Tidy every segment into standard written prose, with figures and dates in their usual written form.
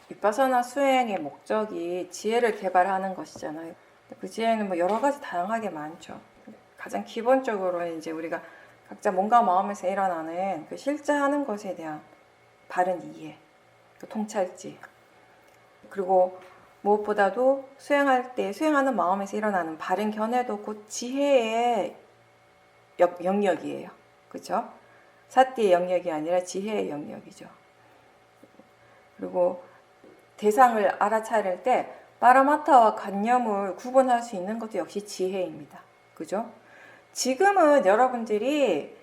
윗바사나 수행의 목적이 지혜를 개발하는 것이잖아요. 그 지혜는 뭐 여러 가지 다양하게 많죠. 가장 기본적으로는 이제 우리가 각자 몸과 마음에서 일어나는 그 실제 하는 것에 대한 바른 이해, 그 통찰지, 그리고 무엇보다도 수행할 때 수행하는 마음에서 일어나는 바른 견해도 곧 지혜의 영역이에요. 그렇죠? 사띠의 영역이 아니라 지혜의 영역이죠. 그리고 대상을 알아차릴 때 파라마타와 관념을 구분할 수 있는 것도 역시 지혜입니다. 그죠? 지금은 여러분들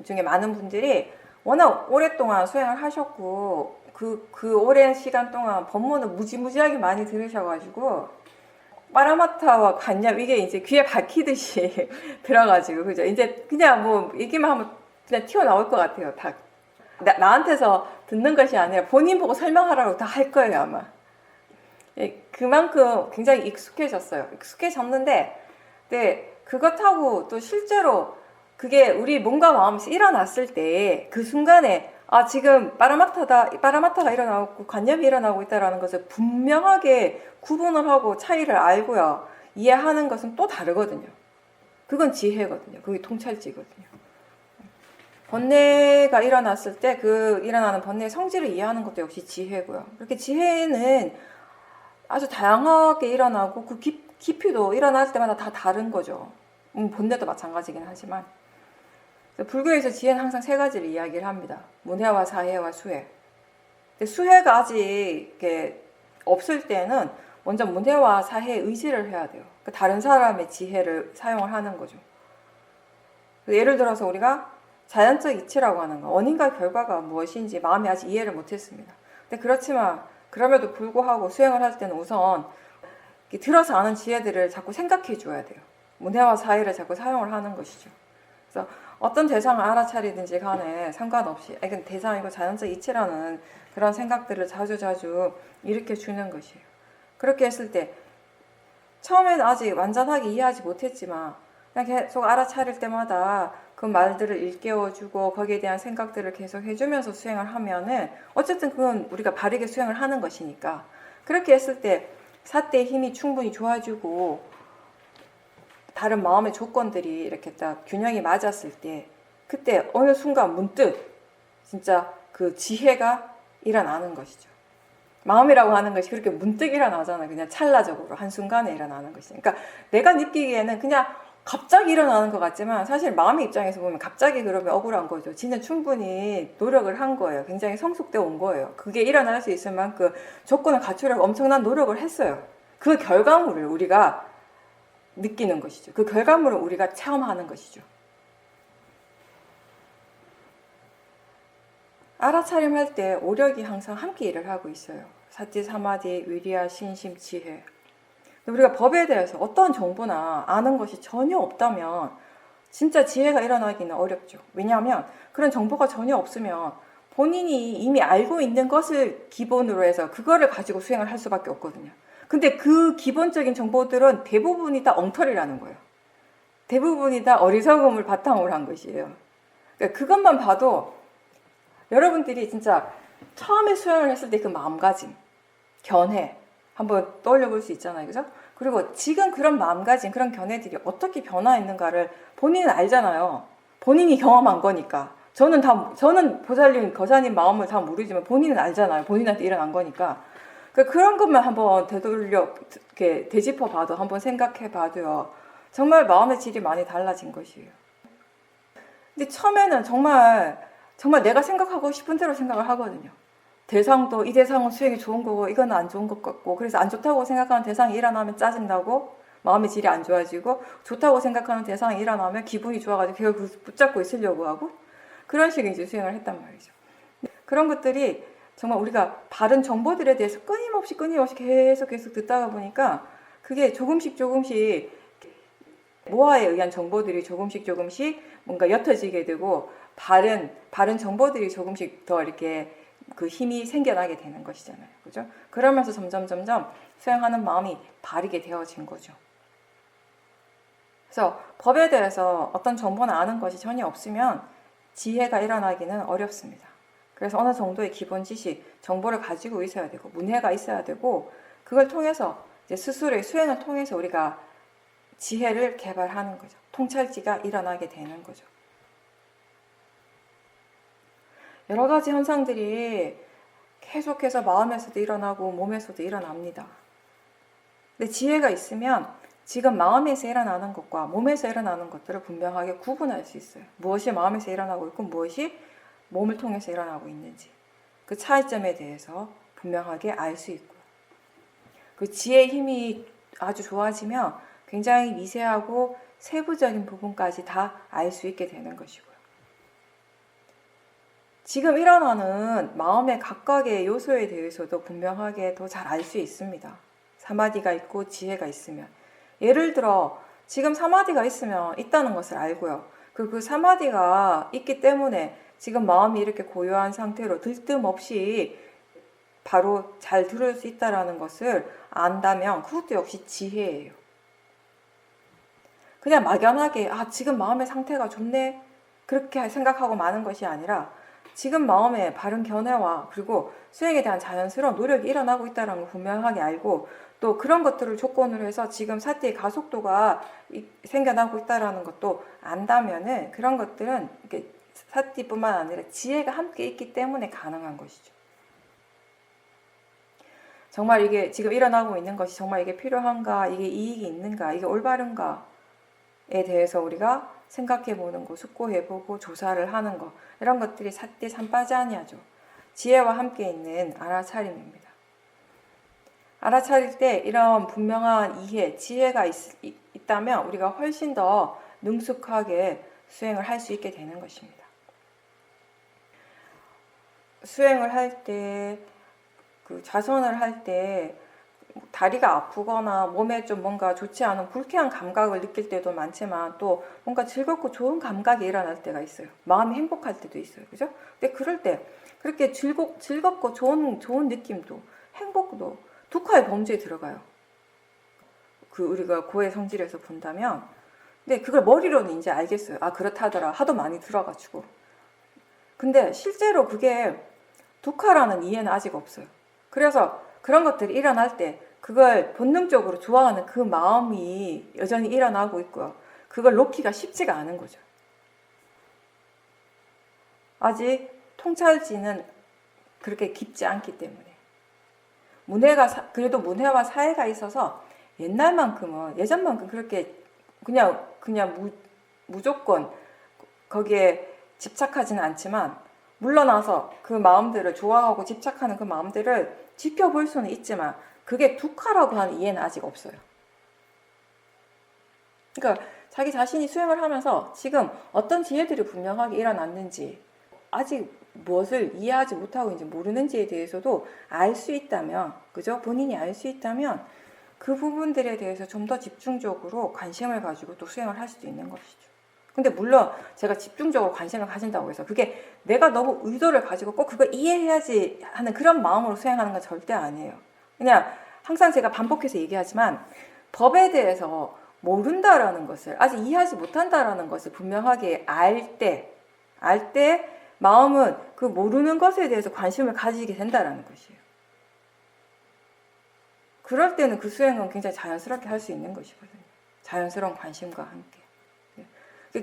중에 많은 분들이 워낙 오랫동안 수행을 하셨고 그 오랜 시간 동안 법문을 무지무지하게 많이 들으셔가지고 파라마타와 관념 이게 이제 귀에 박히듯이 들어가지고 그죠? 이제 그냥 뭐 얘기만 하면 그냥 튀어나올 것 같아요. 다 나한테서 듣는 것이 아니라 본인 보고 설명하라고 다 할 거예요 아마. 그만큼 굉장히 익숙해졌어요. 익숙해졌는데 네, 그것하고 또 실제로 그게 우리 몸과 마음에서 일어났을 때 그 순간에 아 지금 파라마타가 일어나고 관념이 일어나고 있다는 것을 분명하게 구분을 하고 차이를 알고요 이해하는 것은 또 다르거든요. 그건 지혜거든요. 그게 통찰지거든요. 번뇌가 일어났을 때 그 일어나는 번뇌의 성질을 이해하는 것도 역시 지혜고요. 그렇게 지혜는 아주 다양하게 일어나고 그 깊이도 일어날 때마다 다 다른 거죠. 본뇌도 마찬가지긴 하지만 불교에서 지혜는 항상 세 가지를 이야기를 합니다. 문해와 사해와 수해. 근데 수해가 아직 이렇게 없을 때는 먼저 문해와 사해에 의지를 해야 돼요. 그러니까 다른 사람의 지혜를 사용을 하는 거죠. 예를 들어서 우리가 자연적 이치라고 하는 거, 원인과 결과가 무엇인지 마음이 아직 이해를 못했습니다. 근데 그렇지만 그럼에도 불구하고 수행을 할 때는 우선 들어서 아는 지혜들을 자꾸 생각해 줘야 돼요. 문해와 사해를 자꾸 사용을 하는 것이죠. 그래서 어떤 대상을 알아차리든지 간에 상관없이 대상이고 자연적 이치라는 그런 생각들을 자주자주 일으켜 주는 것이에요. 그렇게 했을 때 처음에는 아직 완전하게 이해하지 못했지만 그냥 계속 알아차릴 때마다 그 말들을 일깨워주고 거기에 대한 생각들을 계속 해주면서 수행을 하면은 어쨌든 그건 우리가 바르게 수행을 하는 것이니까 그렇게 했을 때 사대의 힘이 충분히 좋아지고 다른 마음의 조건들이 이렇게 딱 균형이 맞았을 때 그때 어느 순간 문득 진짜 그 지혜가 일어나는 것이죠. 마음이라고 하는 것이 그렇게 문득 일어나잖아요. 그냥 찰나적으로 한순간에 일어나는 것이. 그러니까 내가 느끼기에는 그냥 갑자기 일어나는 것 같지만 사실 마음의 입장에서 보면 갑자기 그러면 억울한 거죠. 진짜 충분히 노력을 한 거예요. 굉장히 성숙되어 온 거예요. 그게 일어날 수 있을 만큼 조건을 갖추려고 엄청난 노력을 했어요. 그 결과물을 우리가 느끼는 것이죠. 그 결과물을 우리가 체험하는 것이죠. 알아차림할 때 오력이 항상 함께 일을 하고 있어요. 사티, 사마디, 위리아, 신심, 지혜. 우리가 법에 대해서 어떠한 정보나 아는 것이 전혀 없다면 진짜 지혜가 일어나기는 어렵죠. 왜냐하면 그런 정보가 전혀 없으면 본인이 이미 알고 있는 것을 기본으로 해서 그거를 가지고 수행을 할 수밖에 없거든요. 근데 그 기본적인 정보들은 대부분이 다 엉터리라는 거예요. 대부분이 다 어리석음을 바탕으로 한 것이에요. 그러니까 그것만 봐도 여러분들이 진짜 처음에 수행을 했을 때 그 마음가짐, 견해 한번 떠올려 볼 수 있잖아요. 그죠? 그리고 지금 그런 마음가짐, 그런 견해들이 어떻게 변화했는가를 본인은 알잖아요. 본인이 경험한 거니까. 저는 보살님, 거사님 마음을 다 모르지만 본인은 알잖아요. 본인한테 일어난 거니까. 그런 것만 한번 이렇게 되짚어 봐도, 한번 생각해 봐도요. 정말 마음의 질이 많이 달라진 것이에요. 근데 처음에는 정말 내가 생각하고 싶은 대로 생각을 하거든요. 대상도 이 대상은 수행이 좋은 거고 이건 안 좋은 것 같고 그래서 안 좋다고 생각하는 대상이 일어나면 짜증나고 마음의 질이 안 좋아지고 좋다고 생각하는 대상이 일어나면 기분이 좋아가지고 그걸 붙잡고 있으려고 하고 그런 식의 이제 수행을 했단 말이죠. 그런 것들이 정말 우리가 바른 정보들에 대해서 끊임없이 계속 듣다가 보니까 그게 조금씩 모아에 의한 정보들이 조금씩 뭔가 옅어지게 되고 바른 정보들이 조금씩 더 이렇게 그 힘이 생겨나게 되는 것이잖아요. 그죠? 그러면서 점점 수행하는 마음이 바르게 되어진 거죠. 그래서 법에 대해서 어떤 정보나 아는 것이 전혀 없으면 지혜가 일어나기는 어렵습니다. 그래서 어느 정도의 기본 지식, 정보를 가지고 있어야 되고 문해가 있어야 되고 그걸 통해서 이제 스스로의 수행을 통해서 우리가 지혜를 개발하는 거죠. 통찰지가 일어나게 되는 거죠. 여러 가지 현상들이 계속해서 마음에서도 일어나고 몸에서도 일어납니다. 근데 지혜가 있으면 지금 마음에서 일어나는 것과 몸에서 일어나는 것들을 분명하게 구분할 수 있어요. 무엇이 마음에서 일어나고 있고 무엇이 몸을 통해서 일어나고 있는지 그 차이점에 대해서 분명하게 알 수 있고요. 그 지혜의 힘이 아주 좋아지면 굉장히 미세하고 세부적인 부분까지 다 알 수 있게 되는 것이고요. 지금 일어나는 마음의 각각의 요소에 대해서도 분명하게 더 잘 알 수 있습니다. 사마디가 있고 지혜가 있으면. 예를 들어 지금 사마디가 있다는 것을 알고요. 그 사마디가 있기 때문에 지금 마음이 이렇게 고요한 상태로 들뜸 없이 바로 잘 들을 수 있다는 것을 안다면 그것도 역시 지혜예요. 그냥 막연하게 지금 마음의 상태가 좋네 그렇게 생각하고 마는 것이 아니라 지금 마음의 바른 견해와 그리고 수행에 대한 자연스러운 노력이 일어나고 있다는 걸 분명하게 알고 또 그런 것들을 조건으로 해서 지금 사티의 가속도가 생겨나고 있다는 것도 안다면은 그런 것들은 사티뿐만 아니라 지혜가 함께 있기 때문에 가능한 것이죠. 정말 이게 지금 일어나고 있는 것이 정말 이게 필요한가, 이게 이익이 있는가, 이게 올바른가에 대해서 우리가 생각해보는 거, 숙고해보고 조사를 하는 거 이런 것들이 사티 삼빠자니아죠. 지혜와 함께 있는 알아차림입니다. 알아차릴 때 이런 분명한 이해, 지혜가 있다면 우리가 훨씬 더 능숙하게 수행을 할 수 있게 되는 것입니다. 수행을 할 때, 좌선을 할 때 다리가 아프거나 몸에 좀 뭔가 좋지 않은 불쾌한 감각을 느낄 때도 많지만 또 뭔가 즐겁고 좋은 감각이 일어날 때가 있어요. 마음이 행복할 때도 있어요. 그죠? 근데 그럴 때 그렇게 즐겁고 좋은 느낌도 행복도 두카의 범주에 들어가요. 우리가 고해 성질에서 본다면 근데 그걸 머리로는 이제 알겠어요. 그렇다더라. 하도 많이 들어가지고. 근데 실제로 그게 두카라는 이해는 아직 없어요. 그래서 그런 것들이 일어날 때 그걸 본능적으로 좋아하는 그 마음이 여전히 일어나고 있고요. 그걸 놓기가 쉽지가 않은 거죠. 아직 통찰지는 그렇게 깊지 않기 때문에. 그래도 문해와 사회가 있어서 예전만큼 그렇게 그냥 무조건 거기에 집착하지는 않지만 물러나서 그 마음들을 좋아하고 집착하는 그 마음들을 지켜볼 수는 있지만 그게 두카라고 하는 이해는 아직 없어요. 그러니까 자기 자신이 수행을 하면서 지금 어떤 지혜들이 분명하게 일어났는지 아직 무엇을 이해하지 못하고 이제 모르는지에 대해서도 알 수 있다면, 그죠? 본인이 알 수 있다면 그 부분들에 대해서 좀 더 집중적으로 관심을 가지고 또 수행을 할 수도 있는 것이죠. 근데 물론 제가 집중적으로 관심을 가진다고 해서 그게 내가 너무 의도를 가지고 꼭 그걸 이해해야지 하는 그런 마음으로 수행하는 건 절대 아니에요. 그냥 항상 제가 반복해서 얘기하지만 법에 대해서 모른다라는 것을 아직 이해하지 못한다라는 것을 분명하게 알 때 마음은 그 모르는 것에 대해서 관심을 가지게 된다라는 것이에요. 그럴 때는 그 수행은 굉장히 자연스럽게 할 수 있는 것이거든요. 자연스러운 관심과 함께.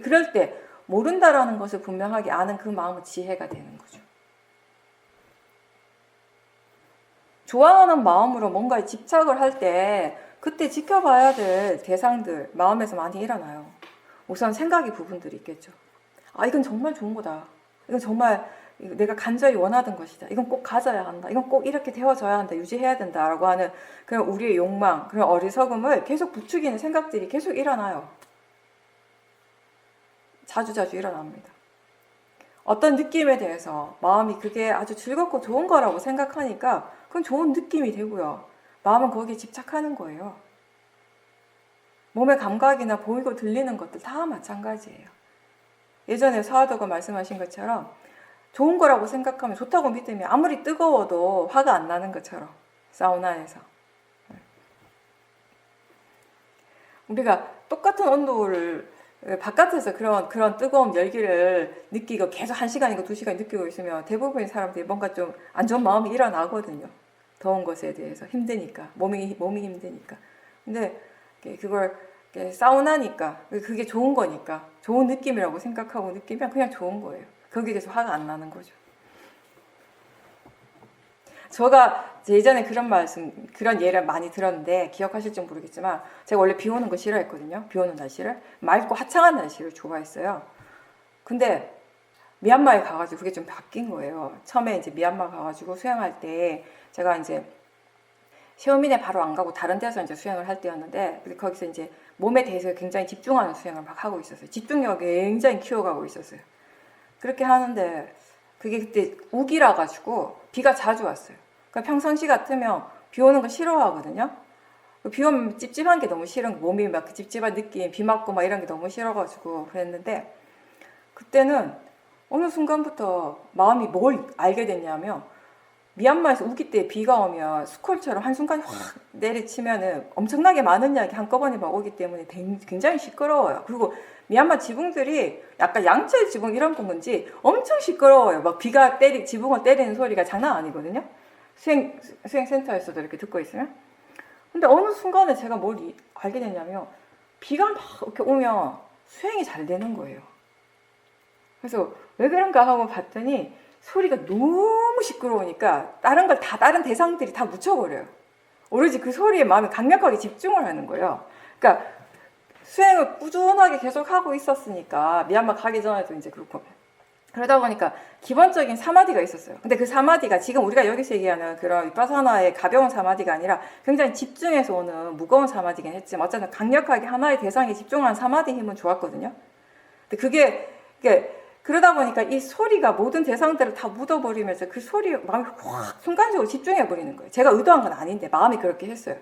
그럴 때 모른다라는 것을 분명하게 아는 그 마음은 지혜가 되는 거죠. 좋아하는 마음으로 뭔가에 집착을 할 때 그때 지켜봐야 될 대상들 마음에서 많이 일어나요. 우선 생각의 부분들이 있겠죠. 이건 정말 좋은 거다. 이건 정말 내가 간절히 원하던 것이다. 이건 꼭 가져야 한다. 이건 꼭 이렇게 되어져야 한다. 유지해야 된다라고 하는 그런 우리의 욕망, 그런 어리석음을 계속 부추기는 생각들이 계속 일어나요. 자주자주 일어납니다. 어떤 느낌에 대해서 마음이 그게 아주 즐겁고 좋은 거라고 생각하니까 그건 좋은 느낌이 되고요. 마음은 거기에 집착하는 거예요. 몸의 감각이나 보이고 들리는 것들 다 마찬가지예요. 예전에 사화도가 말씀하신 것처럼 좋은 거라고 생각하면 좋다고 믿으면 아무리 뜨거워도 화가 안 나는 것처럼 사우나에서 우리가 똑같은 온도를 바깥에서 그런 뜨거운 열기를 느끼고 계속 1시간이고 2시간 느끼고 있으면 대부분의 사람들이 뭔가 좀 안 좋은 마음이 일어나거든요. 더운 것에 대해서 힘드니까 몸이 힘드니까. 근데 그걸 사우나니까 그게 좋은 거니까 좋은 느낌이라고 생각하고 느끼면 그냥 좋은 거예요. 거기에 대해서 화가 안 나는 거죠. 제가 예전에 그런 예를 많이 들었는데 기억하실지 모르겠지만 제가 원래 비 오는 거 싫어했거든요. 비 오는 날씨를. 맑고 화창한 날씨를 좋아했어요. 근데 미얀마에 가가지고 그게 좀 바뀐 거예요. 처음에 이제 미얀마 가가지고 수영할 때 제가 이제 시오민에 바로 안 가고 다른 데서 이제 수영을 할 때였는데 거기서 이제 몸에 대해서 굉장히 집중하는 수영을 막 하고 있었어요. 집중력을 굉장히 키워가고 있었어요. 그렇게 하는데 그게 그때 우기라 가지고 비가 자주 왔어요. 그러니까 평상시 같으면 비 오는 거 싫어하거든요. 비 오면 찝찝한 게 너무 싫은 거, 몸이 막 그 찝찝한 느낌, 비 맞고 막 이런 게 너무 싫어가지고 그랬는데 그때는 어느 순간부터 마음이 뭘 알게 됐냐면 미얀마에서 우기 때 비가 오면 스콜처럼 한순간에 확 내리치면은 엄청나게 많은 약이 한꺼번에 막 오기 때문에 굉장히 시끄러워요. 그리고 미얀마 지붕들이 약간 양철 지붕 이런 건지 엄청 시끄러워요. 막 비가 지붕을 때리는 소리가 장난 아니거든요. 수행센터에서도 이렇게 듣고 있으면. 근데 어느 순간에 제가 뭘 알게 됐냐면 비가 막 이렇게 오면 수행이 잘 되는 거예요. 그래서 왜 그런가 하고 봤더니 소리가 너무 시끄러우니까 다른 대상들이 다 묻혀버려요. 오로지 그 소리에 마음이 강력하게 집중을 하는 거예요. 그러니까 수행을 꾸준하게 계속 하고 있었으니까 미얀마 가기 전에도 이제 그렇고 그러다 보니까 기본적인 사마디가 있었어요. 근데 그 사마디가 지금 우리가 여기서 얘기하는 그런 위파사나의 가벼운 사마디가 아니라 굉장히 집중해서 오는 무거운 사마디긴 했지만 어쨌든 강력하게 하나의 대상에 집중하는 사마디 힘은 좋았거든요. 근데 그게 그러다 보니까 이 소리가 모든 대상들을 다 묻어버리면서 그 소리에 마음이 확 순간적으로 집중해버리는 거예요. 제가 의도한 건 아닌데 마음이 그렇게 했어요.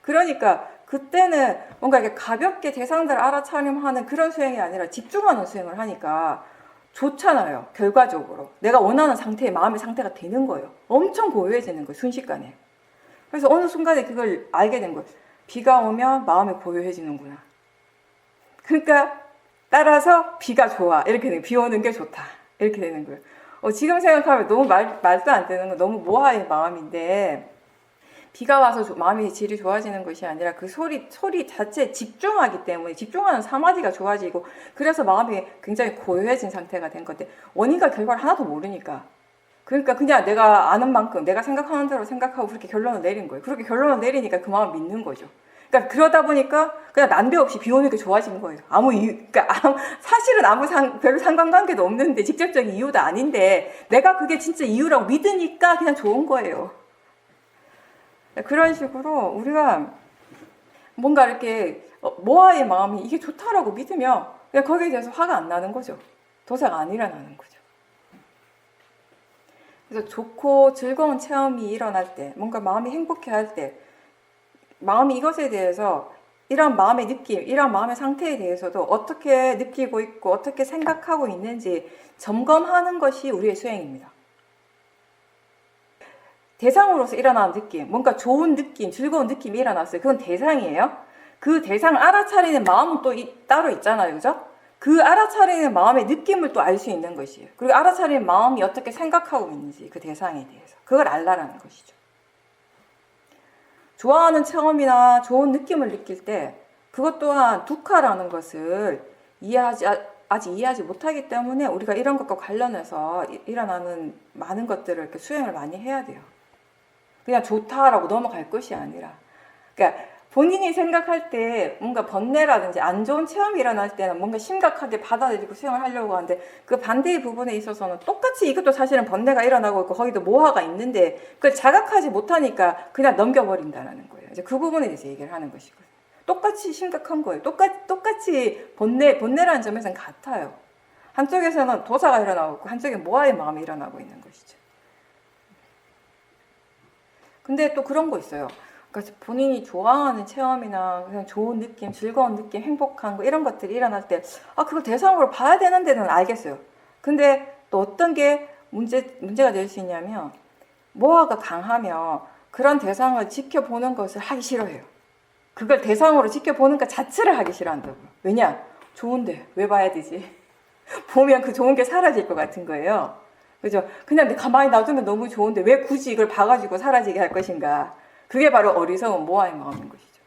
그러니까 그때는 뭔가 이렇게 가볍게 대상들을 알아차림하는 그런 수행이 아니라 집중하는 수행을 하니까 좋잖아요. 결과적으로 내가 원하는 마음의 상태가 되는 거예요. 엄청 고요해지는 거예요. 순식간에. 그래서 어느 순간에 그걸 알게 된 거예요. 비가 오면 마음이 고요해지는구나. 그러니까 따라서 비가 좋아. 이렇게 되는 거예요. 비 오는 게 좋다. 이렇게 되는 거예요. 지금 생각하면 너무 말도 안 되는 거 너무 모하의 마음인데 비가 와서 마음의 질이 좋아지는 것이 아니라 그 소리 자체에 집중하기 때문에 집중하는 사마디가 좋아지고 그래서 마음이 굉장히 고요해진 상태가 된 건데 원인과 결과를 하나도 모르니까 그러니까 그냥 내가 아는 만큼 내가 생각하는 대로 생각하고 그렇게 결론을 내린 거예요. 그렇게 결론을 내리니까 그 마음을 믿는 거죠. 그러니까 그러다 보니까 그냥 난데없이 비 오는 게 좋아지는 거예요. 사실은 별로 상관관계도 없는데 직접적인 이유도 아닌데 내가 그게 진짜 이유라고 믿으니까 그냥 좋은 거예요. 그런 식으로 우리가 뭔가 이렇게 모아의 마음이 이게 좋다라고 믿으면 그냥 거기에 대해서 화가 안 나는 거죠. 도사가 안 일어나는 거죠. 그래서 좋고 즐거운 체험이 일어날 때, 뭔가 마음이 행복해할 때, 마음이 이것에 대해서 이런 마음의 느낌, 이런 마음의 상태에 대해서도 어떻게 느끼고 있고 어떻게 생각하고 있는지 점검하는 것이 우리의 수행입니다. 대상으로서 일어나는 느낌, 뭔가 좋은 느낌, 즐거운 느낌이 일어났어요. 그건 대상이에요. 그 대상을 알아차리는 마음은 또 따로 있잖아요. 그죠? 그 알아차리는 마음의 느낌을 또 알 수 있는 것이에요. 그리고 알아차리는 마음이 어떻게 생각하고 있는지 그 대상에 대해서. 그걸 알라라는 것이죠. 좋아하는 체험이나 좋은 느낌을 느낄 때 그것 또한 두카라는 것을 아직 이해하지 못하기 때문에 우리가 이런 것과 관련해서 일어나는 많은 것들을 이렇게 수행을 많이 해야 돼요. 그냥 좋다라고 넘어갈 것이 아니라 그러니까 본인이 생각할 때 뭔가 번뇌라든지 안 좋은 체험이 일어날 때는 뭔가 심각하게 받아들이고 수행을 하려고 하는데 그 반대의 부분에 있어서는 똑같이 이것도 사실은 번뇌가 일어나고 있고 거기도 모하가 있는데 그걸 자각하지 못하니까 그냥 넘겨버린다는 거예요. 이제 그 부분에 대해서 얘기를 하는 것이거든요. 똑같이 심각한 거예요. 똑같이 번뇌라는 점에서는 같아요. 한쪽에서는 도사가 일어나고 있고 한쪽에 모하의 마음이 일어나고 있는 것이죠. 근데 또 그런 거 있어요. 그러니까 본인이 좋아하는 체험이나 그냥 좋은 느낌, 즐거운 느낌, 행복한 거 이런 것들이 일어날 때 그걸 대상으로 봐야 되는데는 알겠어요. 근데 또 어떤 게 문제가 될 수 있냐면 모하가 강하면 그런 대상을 지켜보는 것을 하기 싫어해요. 그걸 대상으로 지켜보는 것 자체를 하기 싫어한다고요. 왜냐? 좋은데 왜 봐야 되지? 보면 그 좋은 게 사라질 것 같은 거예요. 그죠? 그냥 가만히 놔두면 너무 좋은데 왜 굳이 이걸 봐가지고 사라지게 할 것인가? 그게 바로 어리석은 모아의 마음인 것이죠.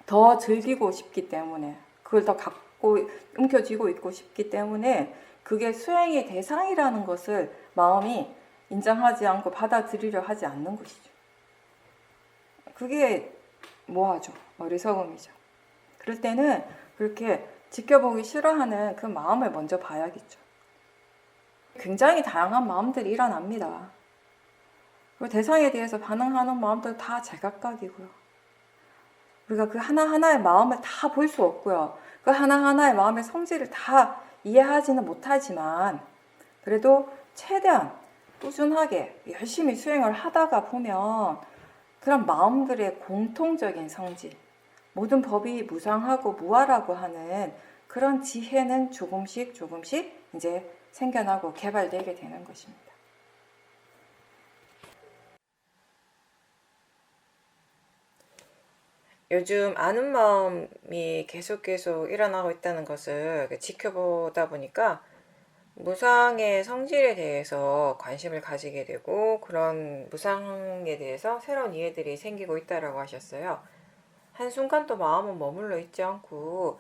더 즐기고 싶기 때문에, 그걸 더 갖고 움켜쥐고 있고 싶기 때문에 그게 수행의 대상이라는 것을 마음이 인정하지 않고 받아들이려 하지 않는 것이죠. 그게 뭐하죠? 어리석음이죠. 그럴 때는 그렇게 지켜보기 싫어하는 그 마음을 먼저 봐야겠죠. 굉장히 다양한 마음들이 일어납니다. 그리고 대상에 대해서 반응하는 마음들 다 제각각이고요. 우리가 그 하나하나의 마음을 다 볼 수 없고요. 그 하나하나의 마음의 성질을 다 이해하지는 못하지만 그래도 최대한 꾸준하게 열심히 수행을 하다가 보면 그런 마음들의 공통적인 성질, 모든 법이 무상하고 무아라고 하는 그런 지혜는 조금씩 이제 생겨나고 개발되게 되는 것입니다. 요즘 아는 마음이 계속 일어나고 있다는 것을 지켜보다 보니까 무상의 성질에 대해서 관심을 가지게 되고 그런 무상에 대해서 새로운 이해들이 생기고 있다라고 하셨어요. 한순간도 마음은 머물러 있지 않고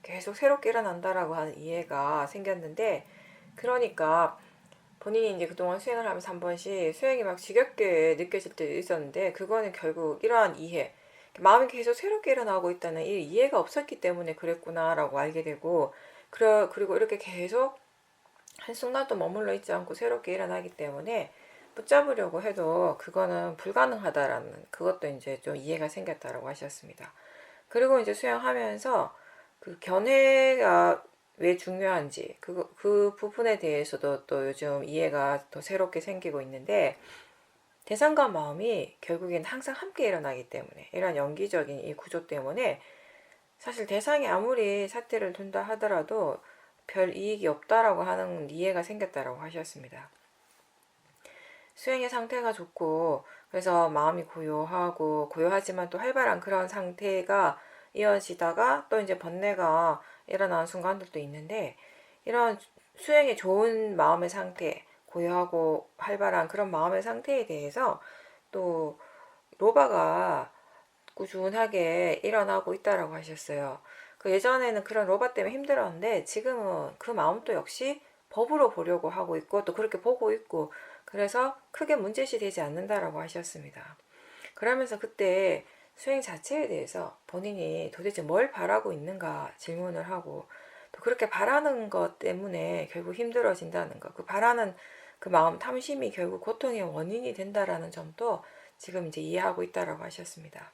계속 새롭게 일어난다라고 하는 이해가 생겼는데, 그러니까 본인이 이제 그동안 수행을 하면서 한 번씩 수행이 막 지겹게 느껴질 때도 있었는데, 그거는 결국 이러한 이해, 마음이 계속 새롭게 일어나고 있다는 이 이해가 없었기 때문에 그랬구나라고 알게 되고, 그리고 이렇게 계속 한순간도 머물러 있지 않고 새롭게 일어나기 때문에 붙잡으려고 해도 그거는 불가능하다라는, 그것도 이제 좀 이해가 생겼다라고 하셨습니다. 그리고 이제 수행하면서 그 견해가 왜 중요한지 그 부분에 대해서도 또 요즘 이해가 더 새롭게 생기고 있는데, 대상과 마음이 결국엔 항상 함께 일어나기 때문에, 이런 연기적인 이 구조 때문에 사실 대상이 아무리 사태를 둔다 하더라도 별 이익이 없다라고 하는 이해가 생겼다라고 하셨습니다. 수행의 상태가 좋고 그래서 마음이 고요하지만 또 활발한 그런 상태가 이어지다가 또 이제 번뇌가 일어나는 순간들도 있는데, 이런 수행의 좋은 마음의 상태, 고요하고 활발한 그런 마음의 상태에 대해서 또 로바가 꾸준하게 일어나고 있다라고 하셨어요. 그 예전에는 그런 로바 때문에 힘들었는데 지금은 그 마음도 역시 법으로 보려고 하고 있고 또 그렇게 보고 있고, 그래서 크게 문제시 되지 않는다라고 하셨습니다. 그러면서 그때 수행 자체에 대해서 본인이 도대체 뭘 바라고 있는가 질문을 하고, 또 그렇게 바라는 것 때문에 결국 힘들어진다는 것, 그 바라는 그 마음 탐심이 결국 고통의 원인이 된다라는 점도 지금 이제 이해하고 있다라고 하셨습니다.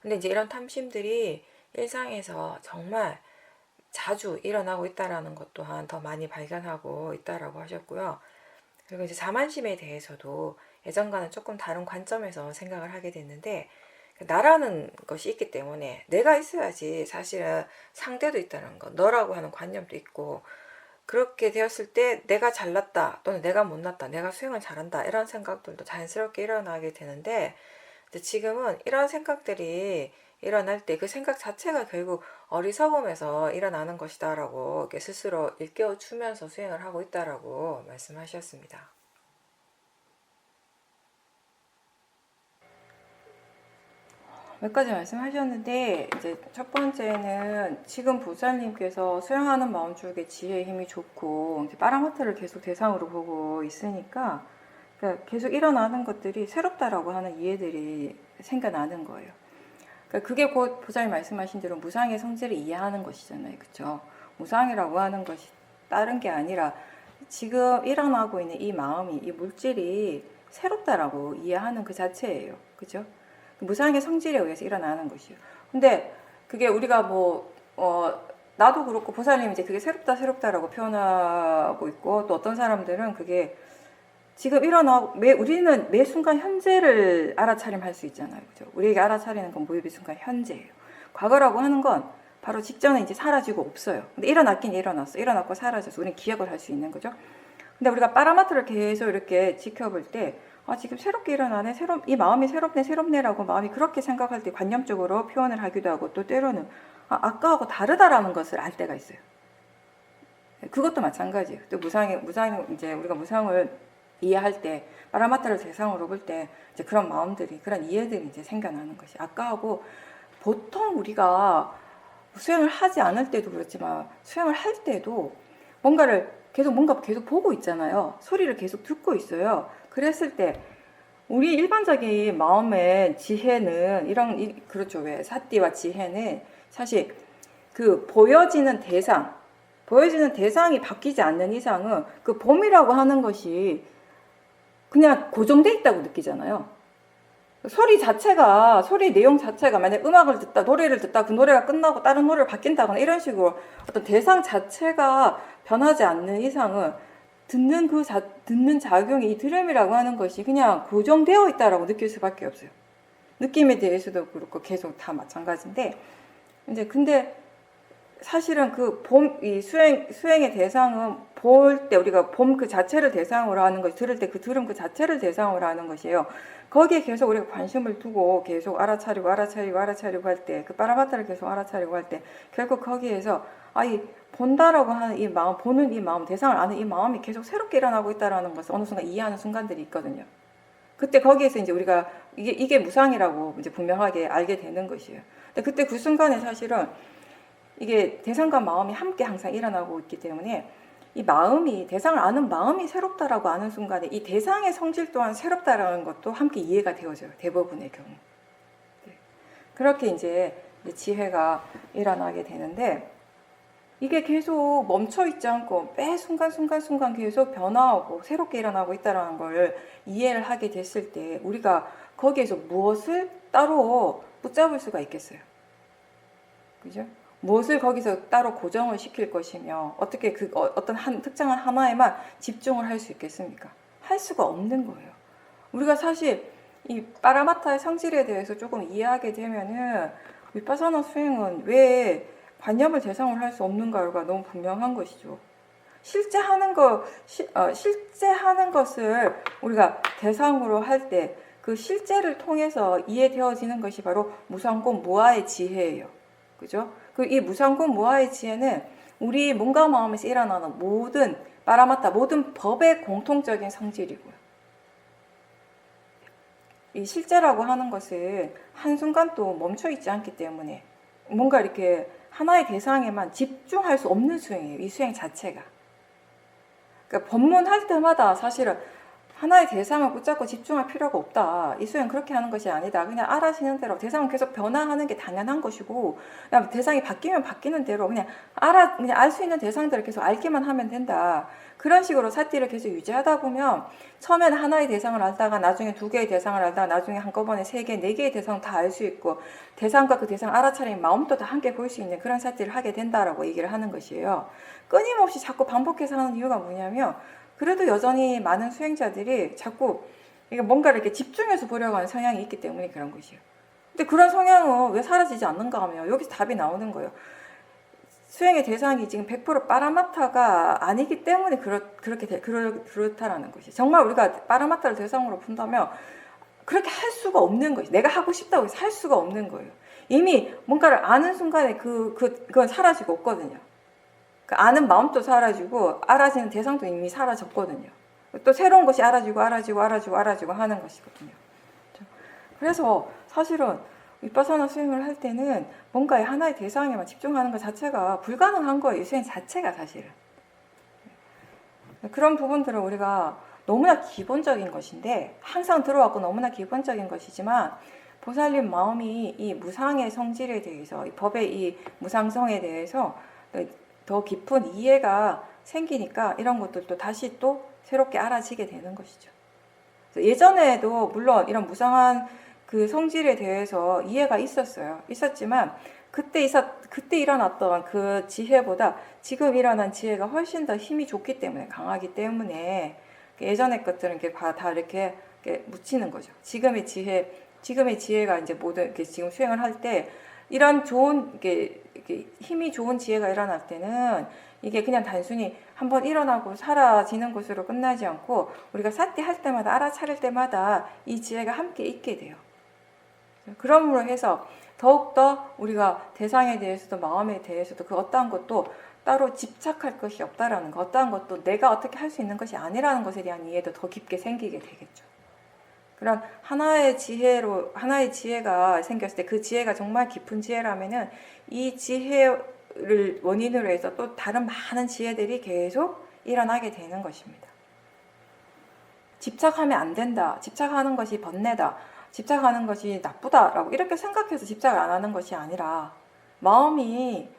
근데 이제 이런 탐심들이 일상에서 정말 자주 일어나고 있다라는 것 또한 더 많이 발견하고 있다라고 하셨고요. 그리고 이제 자만심에 대해서도 예전과는 조금 다른 관점에서 생각을 하게 됐는데, 나라는 것이 있기 때문에 내가 있어야지 사실은 상대도 있다는 거, 너라고 하는 관념도 있고, 그렇게 되었을 때 내가 잘났다 또는 내가 못났다, 내가 수행을 잘한다, 이런 생각들도 자연스럽게 일어나게 되는데, 지금은 이런 생각들이 일어날 때 그 생각 자체가 결국 어리석음에서 일어나는 것이다 라고 스스로 일깨워주면서 수행을 하고 있다라고 말씀하셨습니다. 몇 가지 말씀하셨는데, 이제 첫 번째는 지금 보살님께서 수행하는 마음 쪽에 지혜의 힘이 좋고 빠라마트를 계속 대상으로 보고 있으니까 그러니까 계속 일어나는 것들이 새롭다라고 하는 이해들이 생겨나는 거예요. 그러니까 그게 곧 보살님 말씀하신 대로 무상의 성질을 이해하는 것이잖아요. 그렇죠? 무상이라고 하는 것이 다른 게 아니라 지금 일어나고 있는 이 마음이, 이 물질이 새롭다라고 이해하는 그 자체예요. 그죠? 무상의 성질에 의해서 일어나는 것이요. 근데 그게 우리가 나도 그렇고 보살님 이제 그게 새롭다라고 표현하고 있고, 또 어떤 사람들은 그게 지금 우리는 매 순간 현재를 알아차림할 수 있잖아요. 그죠? 우리에게 알아차리는 건 매 순간 현재예요. 과거라고 하는 건 바로 직전에 이제 사라지고 없어요. 근데 일어났긴 일어났어. 일어났고 사라져서 우리는 기억을 할 수 있는 거죠. 근데 우리가 빠라마트를 계속 이렇게 지켜볼 때 아, 지금 새롭게 일어나네, 이 마음이 새롭네라고 마음이 그렇게 생각할 때 관념적으로 표현을 하기도 하고, 또 때로는 아까하고 다르다라는 것을 알 때가 있어요. 그것도 마찬가지예요. 또 이제 우리가 무상을 이해할 때, 파라마타를 대상으로 볼 때, 이제 그런 마음들이, 그런 이해들이 이제 생겨나는 것이. 아까하고 보통 우리가 수행을 하지 않을 때도 그렇지만, 수행을 할 때도 뭔가 계속 보고 있잖아요. 소리를 계속 듣고 있어요. 그랬을 때, 우리 일반적인 마음의 지혜는, 그렇죠. 왜? 사띠와 지혜는 사실 그 보여지는 대상이 바뀌지 않는 이상은 그 봄이라고 하는 것이 그냥 고정돼 있다고 느끼잖아요. 소리 내용 자체가 만약 음악을 듣다, 노래를 듣다, 그 노래가 끝나고 다른 노래를 바뀐다거나 이런 식으로 어떤 대상 자체가 변하지 않는 이상은 듣는 작용이 이 들음이라고 하는 것이 그냥 고정되어 있다라고 느낄 수밖에 없어요. 느낌에 대해서도 그렇고 계속 다 마찬가지인데, 근데 사실은 이 수행의 대상은 볼 때 우리가 봄 그 자체를 대상으로 하는 것이, 들을 때 그 들음 그 자체를 대상으로 하는 것이에요. 거기에 계속 우리가 관심을 두고 계속 알아차리고 할 때, 그 파라마타를 계속 알아차리고 할 때, 결국 거기에서, 이 본다라고 하는 이 마음, 보는 이 마음, 대상을 아는 이 마음이 계속 새롭게 일어나고 있다는 것을 어느 순간 이해하는 순간들이 있거든요. 그때 거기에서 이제 우리가 이게 무상이라고 이제 분명하게 알게 되는 것이에요. 근데 그때 그 순간에 사실은 이게 대상과 마음이 함께 항상 일어나고 있기 때문에, 이 마음이, 대상을 아는 마음이 새롭다라고 아는 순간에 이 대상의 성질 또한 새롭다라는 것도 함께 이해가 되어져요. 대부분의 경우. 네. 그렇게 이제 지혜가 일어나게 되는데, 이게 계속 멈춰 있지 않고 매 순간 계속 변화하고 새롭게 일어나고 있다는 걸 이해를 하게 됐을 때, 우리가 거기에서 무엇을 따로 붙잡을 수가 있겠어요? 그죠? 무엇을 거기서 따로 고정을 시킬 것이며, 어떻게 어떤 특정한 하나에만 집중을 할 수 있겠습니까? 할 수가 없는 거예요. 우리가 사실 이 파라마타의 성질에 대해서 조금 이해하게 되면은, 위파사나 수행은 왜 관념을 대상으로 할 수 없는가가 너무 분명한 것이죠. 실제 하는 것을 우리가 대상으로 할 때, 그 실제를 통해서 이해되어지는 것이 바로 무상공 무아의 지혜예요. 그죠? 이 무상공 무아의 지혜는 우리 몸과 마음에서 일어나는 모든 파라마타, 모든 법의 공통적인 성질이고요. 이 실제라고 하는 것은 한순간도 멈춰 있지 않기 때문에 뭔가 이렇게 하나의 대상에만 집중할 수 없는 수행이에요. 이 수행 자체가. 그러니까 법문할 때마다 사실은 하나의 대상을 붙잡고 집중할 필요가 없다. 이 수행 그렇게 하는 것이 아니다. 그냥 알아시는 대로 대상은 계속 변화하는 게 당연한 것이고, 그냥 대상이 바뀌면 바뀌는 대로 그냥 알 수 있는 대상들을 계속 알기만 하면 된다. 그런 식으로 사띠를 계속 유지하다 보면 처음에는 하나의 대상을 알다가 나중에 2개의 대상을 알다가 나중에 한꺼번에 3개, 4개의 대상을 다 알 수 있고, 대상과 그 대상을 알아차린 마음도 다 함께 볼 수 있는 그런 사띠를 하게 된다라고 얘기를 하는 것이에요. 끊임없이 자꾸 반복해서 하는 이유가 뭐냐면, 그래도 여전히 많은 수행자들이 자꾸 뭔가를 이렇게 집중해서 보려고 하는 성향이 있기 때문에 그런 것이에요. 근데 그런 성향은 왜 사라지지 않는가 하면 여기서 답이 나오는 거예요. 수행의 대상이 지금 100% 파라마타가 아니기 때문에 그렇다라는 것이. 정말 우리가 파라마타를 대상으로 푼다면 그렇게 할 수가 없는 것이. 내가 하고 싶다고 해서 할 수가 없는 거예요. 이미 뭔가를 아는 순간에 그건 사라지고 없거든요. 아는 마음도 사라지고 알아지는 대상도 이미 사라졌거든요. 또 새로운 것이 알아지고 하는 것이거든요. 그래서 사실은 위파사나 수행을 할 때는 뭔가의 하나의 대상에만 집중하는 것 자체가 불가능한 거예요. 이 수행 자체가 사실은. 그런 부분들은 우리가 너무나 기본적인 것인데, 항상 들어왔고 너무나 기본적인 것이지만, 보살님 마음이 이 무상의 성질에 대해서, 이 법의 이 무상성에 대해서 더 깊은 이해가 생기니까 이런 것들도 다시 또 새롭게 알아지게 되는 것이죠. 예전에도 물론 이런 무상한 그 성질에 대해서 이해가 있었지만 그때 일어났던 그 지혜보다 지금 일어난 지혜가 훨씬 더 힘이 좋기 때문에, 강하기 때문에 예전의 것들은 다 이렇게 묻히는 거죠. 지금의 지혜가 이제 모든 지금 수행을 할 때 이런 좋은 이게 힘이 좋은 지혜가 일어날 때는 이게 그냥 단순히 한번 일어나고 사라지는 것으로 끝나지 않고 우리가 사띠 할 때마다 알아차릴 때마다 이 지혜가 함께 있게 돼요. 그러므로 해서 더욱더 우리가 대상에 대해서도 마음에 대해서도 그 어떠한 것도 따로 집착할 것이 없다라는 것, 어떠한 것도 내가 어떻게 할 수 있는 것이 아니라는 것에 대한 이해도 더 깊게 생기게 되겠죠. 그런 하나의 지혜가 생겼을 때 그 지혜가 정말 깊은 지혜라면은 이 지혜를 원인으로 해서 또 다른 많은 지혜들이 계속 일어나게 되는 것입니다. 집착하면 안 된다. 집착하는 것이 번뇌다. 집착하는 것이 나쁘다라고 이렇게 생각해서 집착을 안 하는 것이 아니라 마음이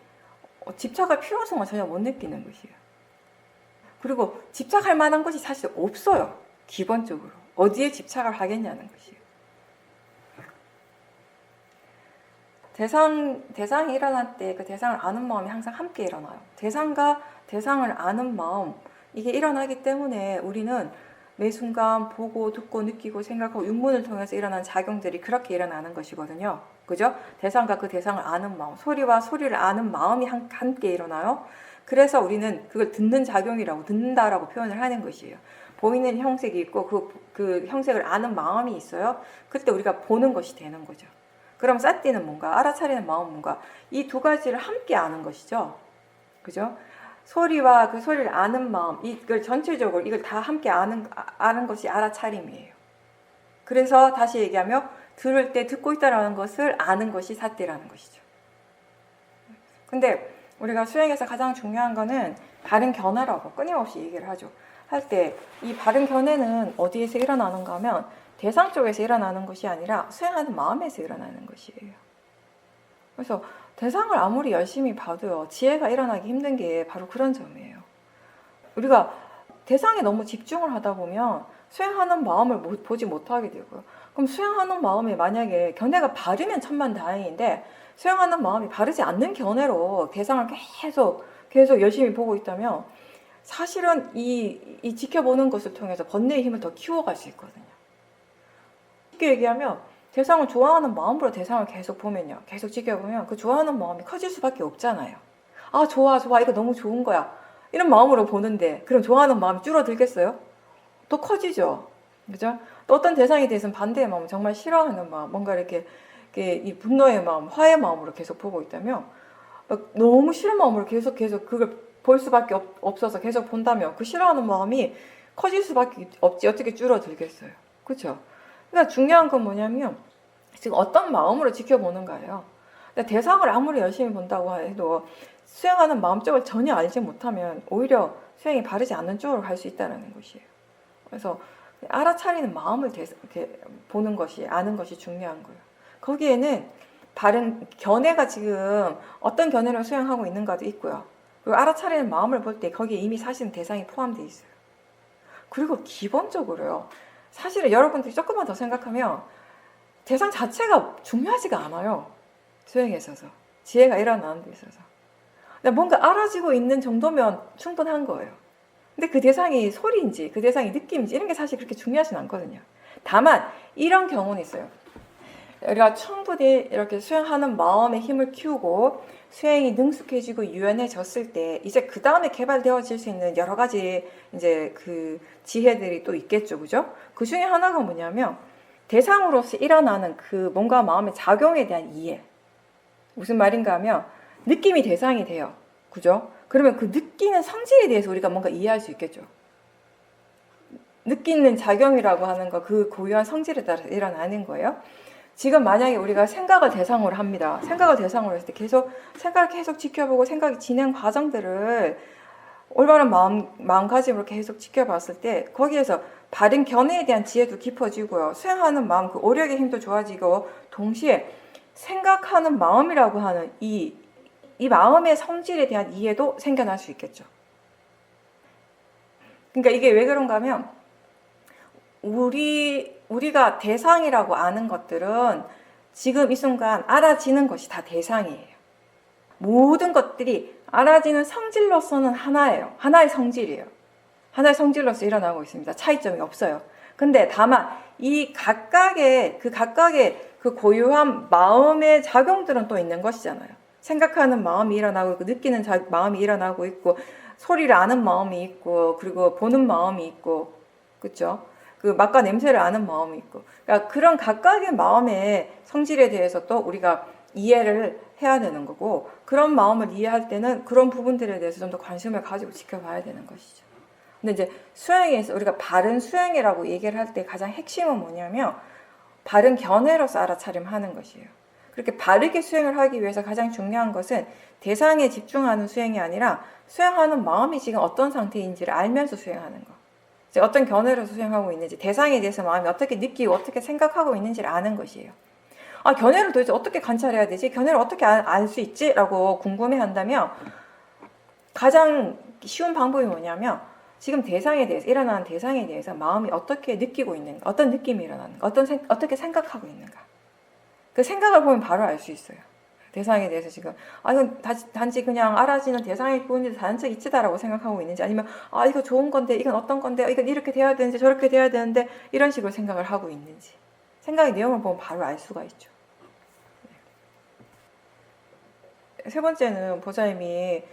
집착할 필요성을 전혀 못 느끼는 것이에요. 그리고 집착할 만한 것이 사실 없어요. 기본적으로. 어디에 집착을 하겠냐는 것이에요. 대상이 일어날 때 그 대상을 아는 마음이 항상 함께 일어나요. 대상과 대상을 아는 마음, 이게 일어나기 때문에 우리는 매 순간 보고 듣고 느끼고 생각하고 육문을 통해서 일어나는 작용들이 그렇게 일어나는 것이거든요. 그죠? 대상과 그 대상을 아는 마음, 소리와 소리를 아는 마음이 함께 일어나요. 그래서 우리는 그걸 듣는다라고 표현을 하는 것이에요. 보이는 형색이 있고 그 형색을 아는 마음이 있어요. 그때 우리가 보는 것이 되는 거죠. 그럼 사띠는 뭔가, 알아차리는 마음은 뭔가, 이 두 가지를 함께 아는 것이죠. 그죠? 소리와 그 소리를 아는 마음, 이걸 전체적으로 이걸 다 함께 아는 것이 알아차림이에요. 그래서 다시 얘기하면 들을 때 듣고 있다라는 것을 아는 것이 사띠라는 것이죠. 근데 우리가 수행에서 가장 중요한 거는 바른 견해라고 끊임없이 얘기를 하죠. 할 때 이 바른 견해는 어디에서 일어나는가 하면 대상 쪽에서 일어나는 것이 아니라 수행하는 마음에서 일어나는 것이에요. 그래서 대상을 아무리 열심히 봐도요, 지혜가 일어나기 힘든 게 바로 그런 점이에요. 우리가 대상에 너무 집중을 하다 보면 수행하는 마음을 보지 못하게 되고요. 그럼 수행하는 마음이 만약에 견해가 바르면 천만다행인데 수행하는 마음이 바르지 않는 견해로 대상을 계속 열심히 보고 있다면 사실은 이 지켜보는 것을 통해서 번뇌의 힘을 더 키워갈 수 있거든요. 쉽게 얘기하면 대상을 좋아하는 마음으로 대상을 계속 보면요, 계속 지켜보면 그 좋아하는 마음이 커질 수밖에 없잖아요. 아, 좋아 이거 너무 좋은 거야, 이런 마음으로 보는데 그럼 좋아하는 마음이 줄어들겠어요? 또 커지죠. 그죠? 또 어떤 대상에 대해서는 반대의 마음, 정말 싫어하는 마음, 뭔가 이렇게 이 분노의 마음, 화의 마음으로 계속 보고 있다면 너무 싫은 마음으로 계속 그걸 볼 수밖에 없어서 계속 본다면 그 싫어하는 마음이 커질 수밖에 없지 어떻게 줄어들겠어요. 그렇죠? 그러니까 중요한 건 뭐냐면 지금 어떤 마음으로 지켜보는가예요. 근데 대상을 아무리 열심히 본다고 해도 수행하는 마음 쪽을 전혀 알지 못하면 오히려 수행이 바르지 않는 쪽으로 갈 수 있다는 것이에요. 그래서 알아차리는 마음을 이렇게 보는 것이, 아는 것이 중요한 거예요. 거기에는 바른 견해가 지금 어떤 견해를 수행하고 있는가도 있고요. 그리고 알아차리는 마음을 볼 때 거기에 이미 사실은 대상이 포함되어 있어요. 그리고 기본적으로요, 사실은 여러분들이 조금만 더 생각하면 대상 자체가 중요하지가 않아요. 수행에 있어서, 지혜가 일어나는 데 있어서. 뭔가 알아지고 있는 정도면 충분한 거예요. 근데 그 대상이 소리인지 그 대상이 느낌인지 이런 게 사실 그렇게 중요하진 않거든요. 다만 이런 경우는 있어요. 우리가 충분히 이렇게 수행하는 마음의 힘을 키우고 수행이 능숙해지고 유연해졌을 때 이제 그 다음에 개발되어질 수 있는 여러 가지 이제 그 지혜들이 또 있겠죠, 그죠? 그 중에 하나가 뭐냐면 대상으로서 일어나는 그 뭔가 마음의 작용에 대한 이해. 무슨 말인가 하면 느낌이 대상이 돼요, 그죠? 그러면 그 느끼는 성질에 대해서 우리가 뭔가 이해할 수 있겠죠. 느끼는 작용이라고 하는 거, 그 고유한 성질에 따라서 일어나는 거예요. 지금 만약에 우리가 생각을 대상으로 합니다. 생각을 대상으로 했을 때 생각을 계속 지켜보고 생각의 진행 과정들을 올바른 마음가짐으로 계속 지켜봤을 때 거기에서 바른 견해에 대한 지혜도 깊어지고요. 수행하는 마음, 그 오력의 힘도 좋아지고 동시에 생각하는 마음이라고 하는 이 마음의 성질에 대한 이해도 생겨날 수 있겠죠. 그러니까 이게 왜 그런가 하면 우리가 대상이라고 아는 것들은 지금 이 순간 알아지는 것이 다 대상이에요. 모든 것들이 알아지는 성질로서는 하나예요. 하나의 성질이에요. 하나의 성질로서 일어나고 있습니다. 차이점이 없어요. 근데 다만 이 각각의 그 고유한 마음의 작용들은 또 있는 것이잖아요. 생각하는 마음이 일어나고 있고, 느끼는 마음이 일어나고 있고, 소리를 아는 마음이 있고, 그리고 보는 마음이 있고, 그쵸? 그 맛과 냄새를 아는 마음이 있고, 그러니까 그런 각각의 마음의 성질에 대해서 또 우리가 이해를 해야 되는 거고, 그런 마음을 이해할 때는 그런 부분들에 대해서 좀 더 관심을 가지고 지켜봐야 되는 것이죠. 근데 이제 수행에서 우리가 바른 수행이라고 얘기를 할 때 가장 핵심은 뭐냐면 바른 견해로서 알아차림하는 것이에요. 그렇게 바르게 수행을 하기 위해서 가장 중요한 것은 대상에 집중하는 수행이 아니라 수행하는 마음이 지금 어떤 상태인지를 알면서 수행하는 것. 어떤 견해로서 수행하고 있는지, 대상에 대해서 마음이 어떻게 느끼고 어떻게 생각하고 있는지를 아는 것이에요. 아, 견해를 도대체 어떻게 관찰해야 되지? 견해를 어떻게 알 수 있지? 라고 궁금해한다면 가장 쉬운 방법이 뭐냐면 지금 대상에 대해서, 일어나는 대상에 대해서 마음이 어떻게 느끼고 있는가, 어떤 느낌이 일어나는가, 어떻게 생각하고 있는가. 그 생각을 보면 바로 알 수 있어요. 대상에 대해서 지금 이건 단지 그냥 알아지는 대상일 뿐인데 단지 이치다라고 생각하고 있는지, 아니면 이거 좋은 건데, 이건 어떤 건데, 이건 이렇게 돼야 되는지 저렇게 돼야 되는데, 이런 식으로 생각을 하고 있는지, 생각의 내용을 보면 바로 알 수가 있죠. 세 번째는 보살님이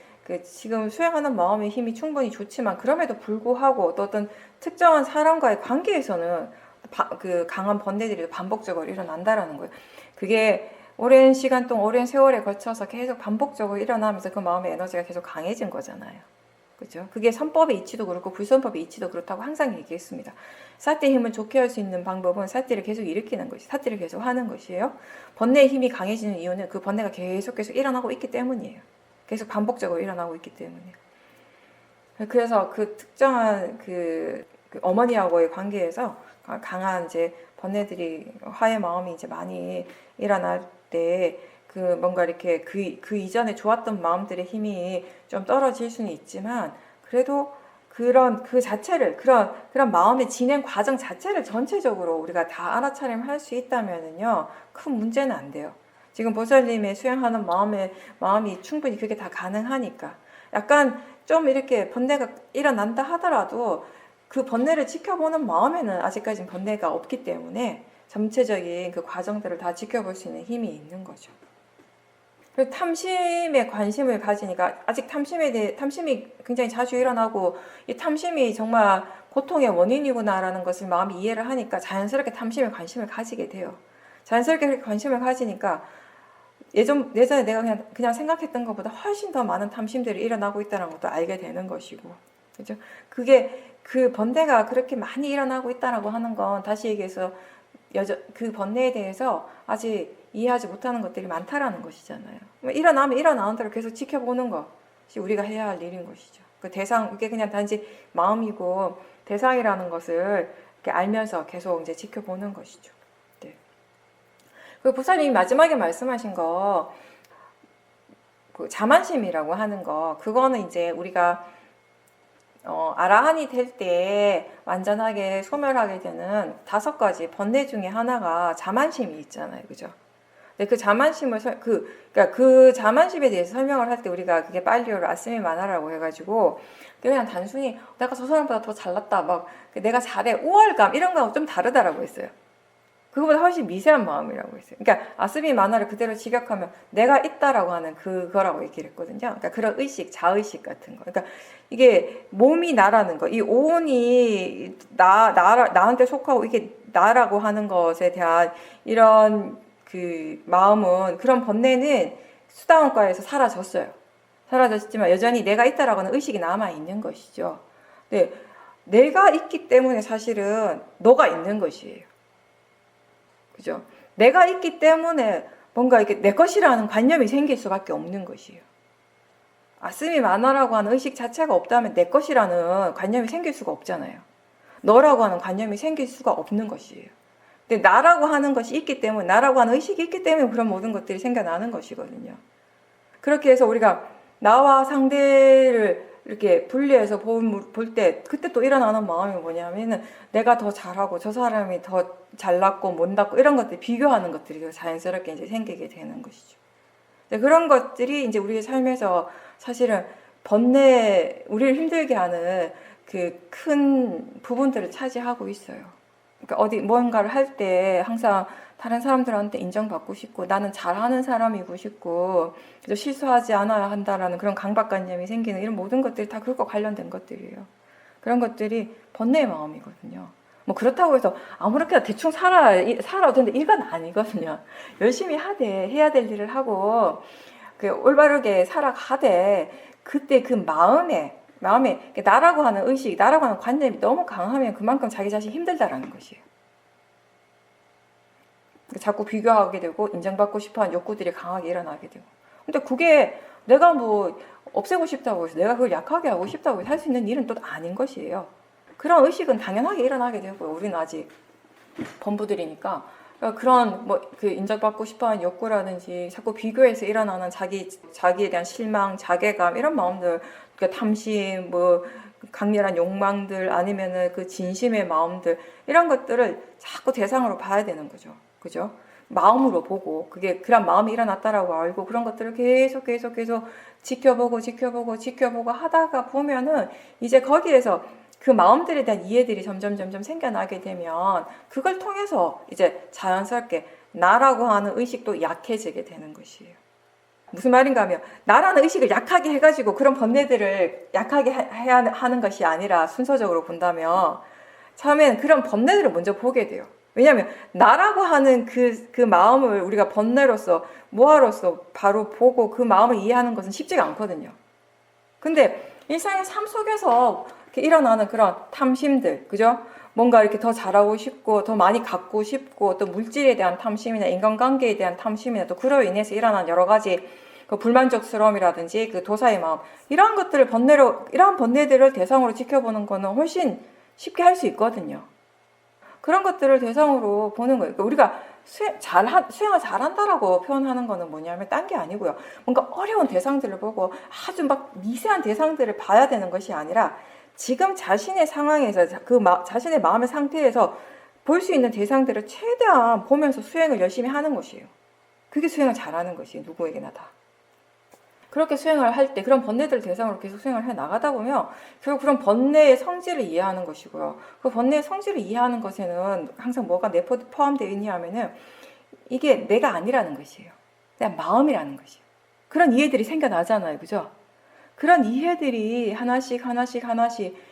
지금 수행하는 마음의 힘이 충분히 좋지만 그럼에도 불구하고 또 어떤 특정한 사람과의 관계에서는 그 강한 번뇌들이 반복적으로 일어난다라는 거예요. 그게 오랜 시간 동안, 오랜 세월에 거쳐서 계속 반복적으로 일어나면서 그 마음의 에너지가 계속 강해진 거잖아요. 그죠? 그게 선법의 이치도 그렇고 불선법의 이치도 그렇다고 항상 얘기했습니다. 사띠의 힘을 좋게 할 수 있는 방법은 사띠를 계속 일으키는 것이, 사띠를 계속 하는 것이에요. 번뇌의 힘이 강해지는 이유는 그 번뇌가 계속 일어나고 있기 때문이에요. 계속 반복적으로 일어나고 있기 때문이에요. 그래서 그 특정한 그 어머니하고의 관계에서 강한 이제 번뇌들이, 화의 마음이 이제 많이 일어날 때 뭔가 이렇게 그 이전에 좋았던 마음들의 힘이 좀 떨어질 수는 있지만, 그래도 그런 마음의 진행 과정 자체를 전체적으로 우리가 다 알아차림할 수 있다면은요, 큰 문제는 안 돼요. 지금 보살님의 수행하는 마음이 충분히 그게 다 가능하니까. 약간 좀 이렇게 번뇌가 일어난다 하더라도 그 번뇌를 지켜보는 마음에는 아직까지는 번뇌가 없기 때문에 전체적인 그 과정들을 다 지켜볼 수 있는 힘이 있는 거죠. 탐심에 관심을 가지니까, 아직 탐심이 굉장히 자주 일어나고, 이 탐심이 정말 고통의 원인이구나라는 것을 마음이 이해를 하니까 자연스럽게 탐심에 관심을 가지게 돼요. 자연스럽게 그렇게 관심을 가지니까 예전에 내가 그냥 생각했던 것보다 훨씬 더 많은 탐심들이 일어나고 있다는 것도 알게 되는 것이고, 그죠? 그 번뇌가 그렇게 많이 일어나고 있다라고 하는 건, 다시 얘기해서 그 번뇌에 대해서 아직 이해하지 못하는 것들이 많다라는 것이잖아요. 일어나면 일어나는 대로 계속 지켜보는 것이 우리가 해야 할 일인 것이죠. 그 대상, 그게 그냥 단지 마음이고 대상이라는 것을 이렇게 알면서 계속 이제 지켜보는 것이죠. 네. 그 보살님이 마지막에 말씀하신 거, 그 자만심이라고 하는 거, 그거는 이제 우리가 아라한이 될 때 완전하게 소멸하게 되는 5가지 번뇌 중에 하나가 자만심이 있잖아요, 그죠? 근데 그 자만심을 그러니까 그 자만심에 대해서 설명을 할 때 우리가 그게 빨리어로 아스미 마나라고 해가지고 그냥 단순히 내가 저 사람보다 더 잘났다, 막 내가 잘해, 우월감 이런 거하고 좀 다르다라고 했어요. 그거보다 훨씬 미세한 마음이라고 했어요. 그러니까 아스미 마나를 그대로 직역하면 내가 있다라고 하는 그거라고 얘기를 했거든요. 그러니까 그런 의식, 자의식 같은 거. 그러니까 이게 몸이 나라는 거, 이 오온이 나한테 속하고 이게 나라고 하는 것에 대한 이런 그 마음은, 그런 번뇌는 수다원과에서 사라졌어요. 사라졌지만 여전히 내가 있다라고 하는 의식이 남아 있는 것이죠. 근데 내가 있기 때문에 사실은 너가 있는 것이에요. 그죠? 내가 있기 때문에 뭔가 이렇게 내 것이라는 관념이 생길 수밖에 없는 것이에요. 아스미 마나라고 하는 의식 자체가 없다면 내 것이라는 관념이 생길 수가 없잖아요. 너라고 하는 관념이 생길 수가 없는 것이에요. 근데 나라고 하는 것이 있기 때문에, 나라고 하는 의식이 있기 때문에 그런 모든 것들이 생겨나는 것이거든요. 그렇게 해서 우리가 나와 상대를 이렇게 분리해서 볼 때, 그때 또 일어나는 마음이 뭐냐면은 내가 더 잘하고 저 사람이 더 잘났고 못났고 이런 것들 비교하는 것들이 자연스럽게 이제 생기게 되는 것이죠. 그런 것들이 이제 우리의 삶에서 사실은 우리를 힘들게 하는 그 큰 부분들을 차지하고 있어요. 그러니까 뭔가를 할 때 항상 다른 사람들한테 인정받고 싶고 나는 잘하는 사람이고 싶고 그래서 실수하지 않아야 한다라는 그런 강박관념이 생기는 이런 모든 것들이 다 그것과 관련된 것들이에요. 그런 것들이 번뇌의 마음이거든요. 뭐 그렇다고 해서 아무렇게나 대충 살아도 되는데 이건 아니거든요. 열심히 하되 해야 될 일을 하고 그 올바르게 살아가되 그때 그 마음에 나라고 하는 의식, 나라고 하는 관념이 너무 강하면 그만큼 자기 자신이 힘들다라는 것이에요. 자꾸 비교하게 되고 인정받고 싶어하는 욕구들이 강하게 일어나게 되고. 근데 그게 내가 뭐 없애고 싶다고 해서 내가 그걸 약하게 하고 싶다고 해서 할 수 있는 일은 또 아닌 것이에요. 그런 의식은 당연하게 일어나게 되고요. 우리는 아직 범부들이니까. 그러니까 그런 뭐 그 인정받고 싶어하는 욕구라든지 자꾸 비교해서 일어나는 자기에 대한 실망, 자괴감 이런 마음들, 그러니까 탐심, 뭐 강렬한 욕망들 아니면은 그 진심의 마음들 이런 것들을 자꾸 대상으로 봐야 되는 거죠. 그죠? 마음으로 보고 그게 그런 마음이 일어났다라고 알고 그런 것들을 계속 지켜보고 하다가 보면은 이제 거기에서 그 마음들에 대한 이해들이 점점 생겨나게 되면 그걸 통해서 이제 자연스럽게 나라고 하는 의식도 약해지게 되는 것이에요. 무슨 말인가 하면 나라는 의식을 약하게 해가지고 그런 번뇌들을 약하게 해야 하는 것이 아니라 순서적으로 본다면 처음에는 그런 번뇌들을 먼저 보게 돼요. 왜냐하면 나라고 하는 그 마음을 우리가 번뇌로서 모아로서 바로 보고 그 마음을 이해하는 것은 쉽지가 않거든요. 근데 일상의 삶 속에서 이렇게 일어나는 그런 탐심들, 그죠? 뭔가 이렇게 더 잘하고 싶고 더 많이 갖고 싶고 또 물질에 대한 탐심이나 인간관계에 대한 탐심이나 또 그로 인해서 일어난 여러 가지 그 불만족스러움이라든지 그 도사의 마음 이러한 것들을 이러한 번뇌들을 대상으로 지켜보는 거는 훨씬 쉽게 할 수 있거든요. 그런 것들을 대상으로 보는 거예요. 그러니까 우리가 수행을 잘한다라고 표현하는 거는 뭐냐면 딴 게 아니고요. 뭔가 어려운 대상들을 보고 아주 막 미세한 대상들을 봐야 되는 것이 아니라 지금 자신의 상황에서 자신의 마음의 상태에서 볼 수 있는 대상들을 최대한 보면서 수행을 열심히 하는 것이에요. 그게 수행을 잘하는 것이에요. 누구에게나 다. 그렇게 수행을 할 때 그런 번뇌들 대상으로 계속 수행을 해 나가다 보면 결국 그런 번뇌의 성질을 이해하는 것이고요. 그 번뇌의 성질을 이해하는 것에는 항상 뭐가 포함되어 있냐 하면은 이게 내가 아니라는 것이에요. 그냥 마음이라는 것이에요. 그런 이해들이 생겨나잖아요. 그죠? 그런 이해들이 하나씩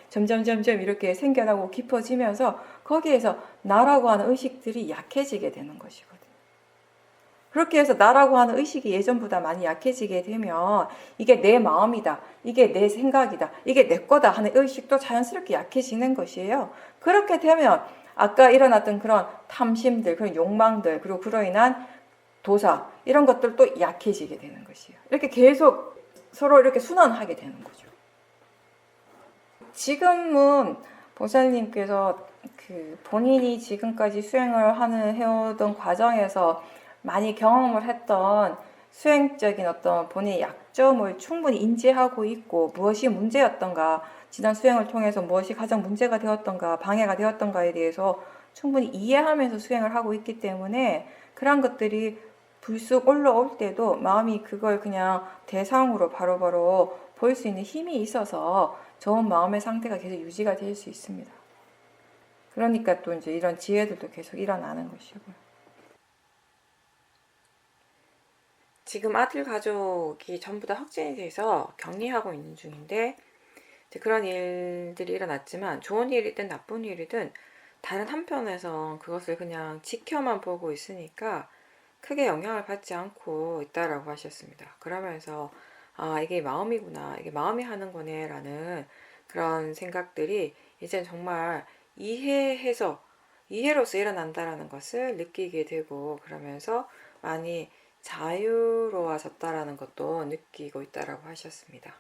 점점 이렇게 생겨나고 깊어지면서 거기에서 나라고 하는 의식들이 약해지게 되는 것이거든요. 그렇게 해서 나라고 하는 의식이 예전보다 많이 약해지게 되면 이게 내 마음이다, 이게 내 생각이다, 이게 내 거다 하는 의식도 자연스럽게 약해지는 것이에요. 그렇게 되면 아까 일어났던 그런 탐심들, 그런 욕망들, 그리고 그로 인한 도사 이런 것들도 약해지게 되는 것이에요. 이렇게 계속 서로 이렇게 순환하게 되는 거죠. 지금은 보살님께서 그 본인이 지금까지 수행을 해오던 과정에서 많이 경험을 했던 수행적인 어떤 본인의 약점을 충분히 인지하고 있고 무엇이 문제였던가, 지난 수행을 통해서 무엇이 가장 문제가 되었던가, 방해가 되었던가에 대해서 충분히 이해하면서 수행을 하고 있기 때문에 그런 것들이 불쑥 올라올 때도 마음이 그걸 그냥 대상으로 바로바로 볼 수 있는 힘이 있어서 좋은 마음의 상태가 계속 유지가 될 수 있습니다. 그러니까 또 이제 이런 지혜들도 계속 일어나는 것이고요. 지금 아들 가족이 전부 다 확진이 돼서 격리하고 있는 중인데 그런 일들이 일어났지만 좋은 일이든 나쁜 일이든 다른 한편에선 그것을 그냥 지켜만 보고 있으니까 크게 영향을 받지 않고 있다라고 하셨습니다. 그러면서 아, 이게 마음이구나, 이게 마음이 하는 거네 라는 그런 생각들이 이제 정말 이해로서 일어난다라는 것을 느끼게 되고 그러면서 많이 자유로워졌다라는 것도 느끼고 있다라고 하셨습니다.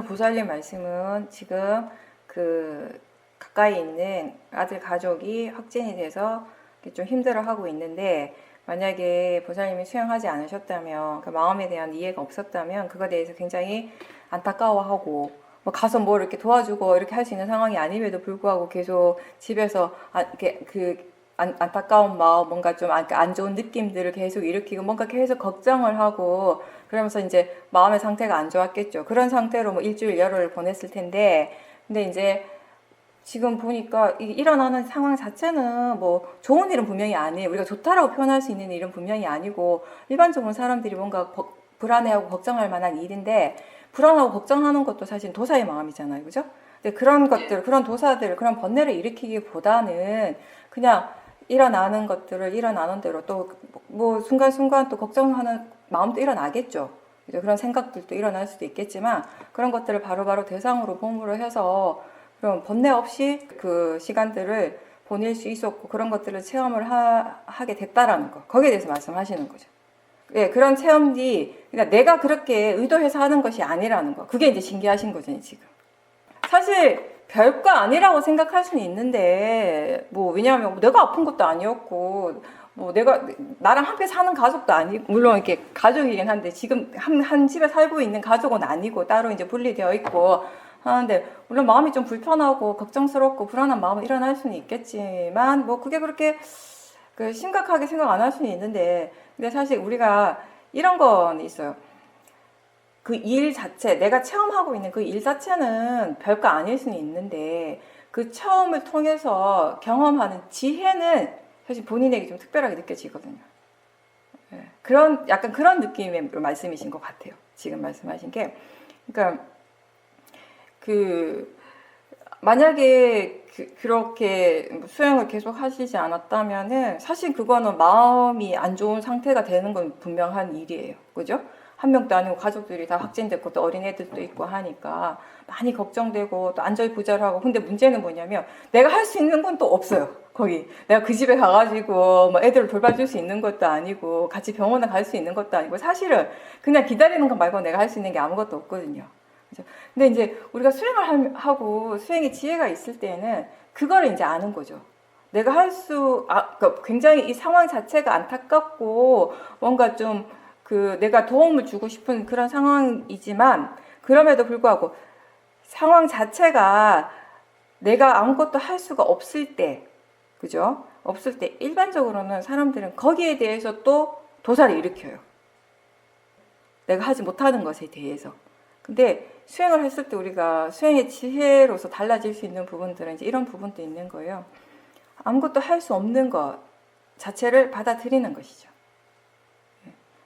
보살님 말씀은 지금 그 가까이 있는 아들 가족이 확진이 돼서 좀 힘들어하고 있는데 만약에 보살님이 수행하지 않으셨다면 그 마음에 대한 이해가 없었다면 그거에 대해서 굉장히 안타까워하고 뭐 가서 뭘 이렇게 도와주고 이렇게 할 수 있는 상황이 아님에도 불구하고 계속 집에서 안타까운 마음, 뭔가 좀 안 좋은 느낌들을 계속 일으키고 뭔가 계속 걱정을 하고 그러면서 이제 마음의 상태가 안 좋았겠죠. 그런 상태로 뭐 일주일 열흘을 보냈을 텐데 근데 이제 지금 보니까 일어나는 상황 자체는 뭐 좋은 일은 분명히 아니에요. 우리가 좋다라고 표현할 수 있는 일은 분명히 아니고 일반적으로 사람들이 뭔가 불안해하고 걱정할 만한 일인데 불안하고 걱정하는 것도 사실 도사의 마음이잖아요. 그죠? 근데 그런 것들, 그런 도사들, 그런 번뇌를 일으키기보다는 그냥 일어나는 것들을 일어나는 대로 또 뭐 순간순간 또 걱정하는 마음도 일어나겠죠. 그죠? 그런 생각들도 일어날 수도 있겠지만 그런 것들을 바로바로 대상으로 보물로 해서 그럼 번뇌 없이 그 시간들을 보낼 수 있었고 그런 것들을 체험을 하게 됐다라는 거. 거기에 대해서 말씀하시는 거죠. 예, 그런 체험이 그러니까 내가 그렇게 의도해서 하는 것이 아니라는 거. 그게 이제 신기하신 거죠, 지금. 사실 별거 아니라고 생각할 수는 있는데 뭐 왜냐하면 내가 아픈 것도 아니었고 뭐 내가 나랑 함께 사는 가족도 아니고 물론 이렇게 가족이긴 한데 지금 한 집에 살고 있는 가족은 아니고 따로 이제 분리되어 있고 하는데 물론 마음이 좀 불편하고 걱정스럽고 불안한 마음이 일어날 수는 있겠지만 뭐 그게 그렇게 그 심각하게 생각 안 할 수는 있는데 근데 사실 우리가 이런 건 있어요. 그 일 자체, 내가 체험하고 있는 그 일 자체는 별거 아닐 수는 있는데 그 체험을 통해서 경험하는 지혜는 사실 본인에게 좀 특별하게 느껴지거든요. 네. 약간 그런 느낌의 말씀이신 것 같아요. 지금 말씀하신 게. 그러니까, 만약에 그렇게 수행을 계속 하시지 않았다면은 사실 그거는 마음이 안 좋은 상태가 되는 건 분명한 일이에요. 그죠? 한 명도 아니고 가족들이 다 확진됐고 또 어린애들도 있고 하니까 많이 걱정되고 또 안절부절하고 근데 문제는 뭐냐면 내가 할 수 있는 건 또 없어요. 거기 내가 그 집에 가가지고 뭐 애들을 돌봐줄 수 있는 것도 아니고 같이 병원에 갈 수 있는 것도 아니고 사실은 그냥 기다리는 것 말고 내가 할 수 있는 게 아무것도 없거든요. 그죠? 근데 이제 우리가 수행을 하고 수행의 지혜가 있을 때는 그거를 이제 아는 거죠. 내가 그러니까 굉장히 이 상황 자체가 안타깝고 뭔가 좀 내가 도움을 주고 싶은 그런 상황이지만 그럼에도 불구하고 상황 자체가 내가 아무것도 할 수가 없을 때, 그죠? 없을 때 일반적으로는 사람들은 거기에 대해서 또 도사를 일으켜요. 내가 하지 못하는 것에 대해서. 근데 수행을 했을 때 우리가 수행의 지혜로서 달라질 수 있는 부분들은 이제 이런 부분도 있는 거예요. 아무것도 할 수 없는 것 자체를 받아들이는 것이죠.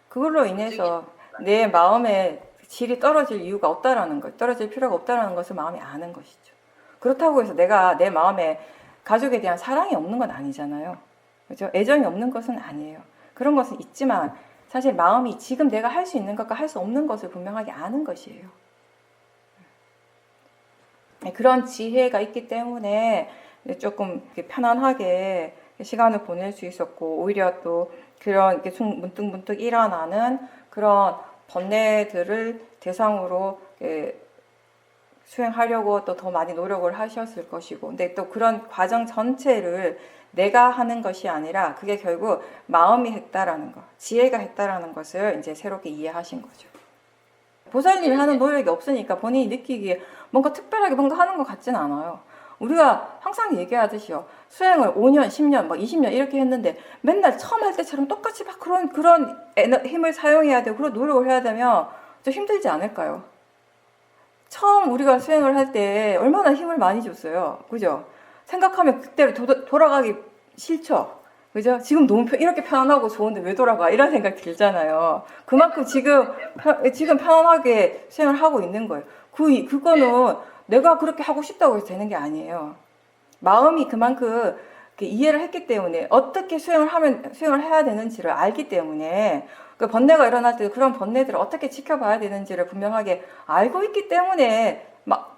그걸로 인해서 내 마음의 질이 떨어질 이유가 없다라는 것, 떨어질 필요가 없다라는 것을 마음이 아는 것이죠. 그렇다고 해서 내가 내 마음에 가족에 대한 사랑이 없는 건 아니잖아요. 그죠? 애정이 없는 것은 아니에요. 그런 것은 있지만 사실 마음이 지금 내가 할 수 있는 것과 할 수 없는 것을 분명하게 아는 것이에요. 그런 지혜가 있기 때문에 조금 편안하게 시간을 보낼 수 있었고 오히려 또 그런 문득문득 일어나는 그런 번뇌들을 대상으로 수행하려고 또 더 많이 노력을 하셨을 것이고 근데 또 그런 과정 전체를 내가 하는 것이 아니라 그게 결국 마음이 했다라는 것, 지혜가 했다라는 것을 이제 새롭게 이해하신 거죠. 보살님이 하는 노력이 없으니까 본인이 느끼기에 뭔가 특별하게 뭔가 하는 것 같진 않아요. 우리가 항상 얘기하듯이요. 수행을 5년, 10년, 막 20년 이렇게 했는데 맨날 처음 할 때처럼 똑같이 막 그런 힘을 사용해야 되고 그런 노력을 해야 되면 좀 힘들지 않을까요? 처음 우리가 수행을 할 때 얼마나 힘을 많이 줬어요. 그죠? 생각하면 그때로 돌아가기 싫죠? 그죠? 지금 너무 이렇게 편안하고 좋은데 왜 돌아가? 이런 생각 들잖아요. 그만큼 지금 편안하게 수행을 하고 있는 거예요. 그거는 내가 그렇게 하고 싶다고 해서 되는 게 아니에요. 마음이 그만큼 이해를 했기 때문에 어떻게 수행을 해야 되는지를 알기 때문에 그 번뇌가 일어날 때 그런 번뇌들을 어떻게 지켜봐야 되는지를 분명하게 알고 있기 때문에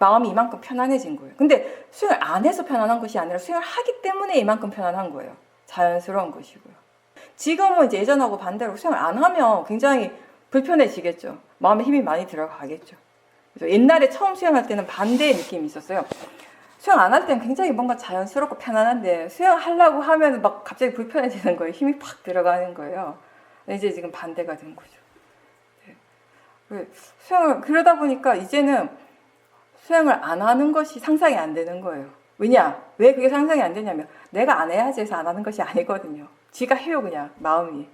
마음이 이만큼 편안해진 거예요. 근데 수행을 안 해서 편안한 것이 아니라 수행을 하기 때문에 이만큼 편안한 거예요. 자연스러운 것이고요. 지금은 이제 예전하고 반대로 수행을 안 하면 굉장히 불편해지겠죠. 마음에 힘이 많이 들어가겠죠. 그래서 옛날에 처음 수행할 때는 반대의 느낌이 있었어요. 수영 안 할 때는 굉장히 뭔가 자연스럽고 편안한데 수영하려고 하면 막 갑자기 불편해지는 거예요. 힘이 팍 들어가는 거예요. 이제 지금 반대가 된 거죠. 네. 그러다 보니까 이제는 수영을 안 하는 것이 상상이 안 되는 거예요. 왜 그게 상상이 안 되냐면 내가 안 해야지 해서 안 하는 것이 아니거든요. 지가 해요, 그냥 마음이.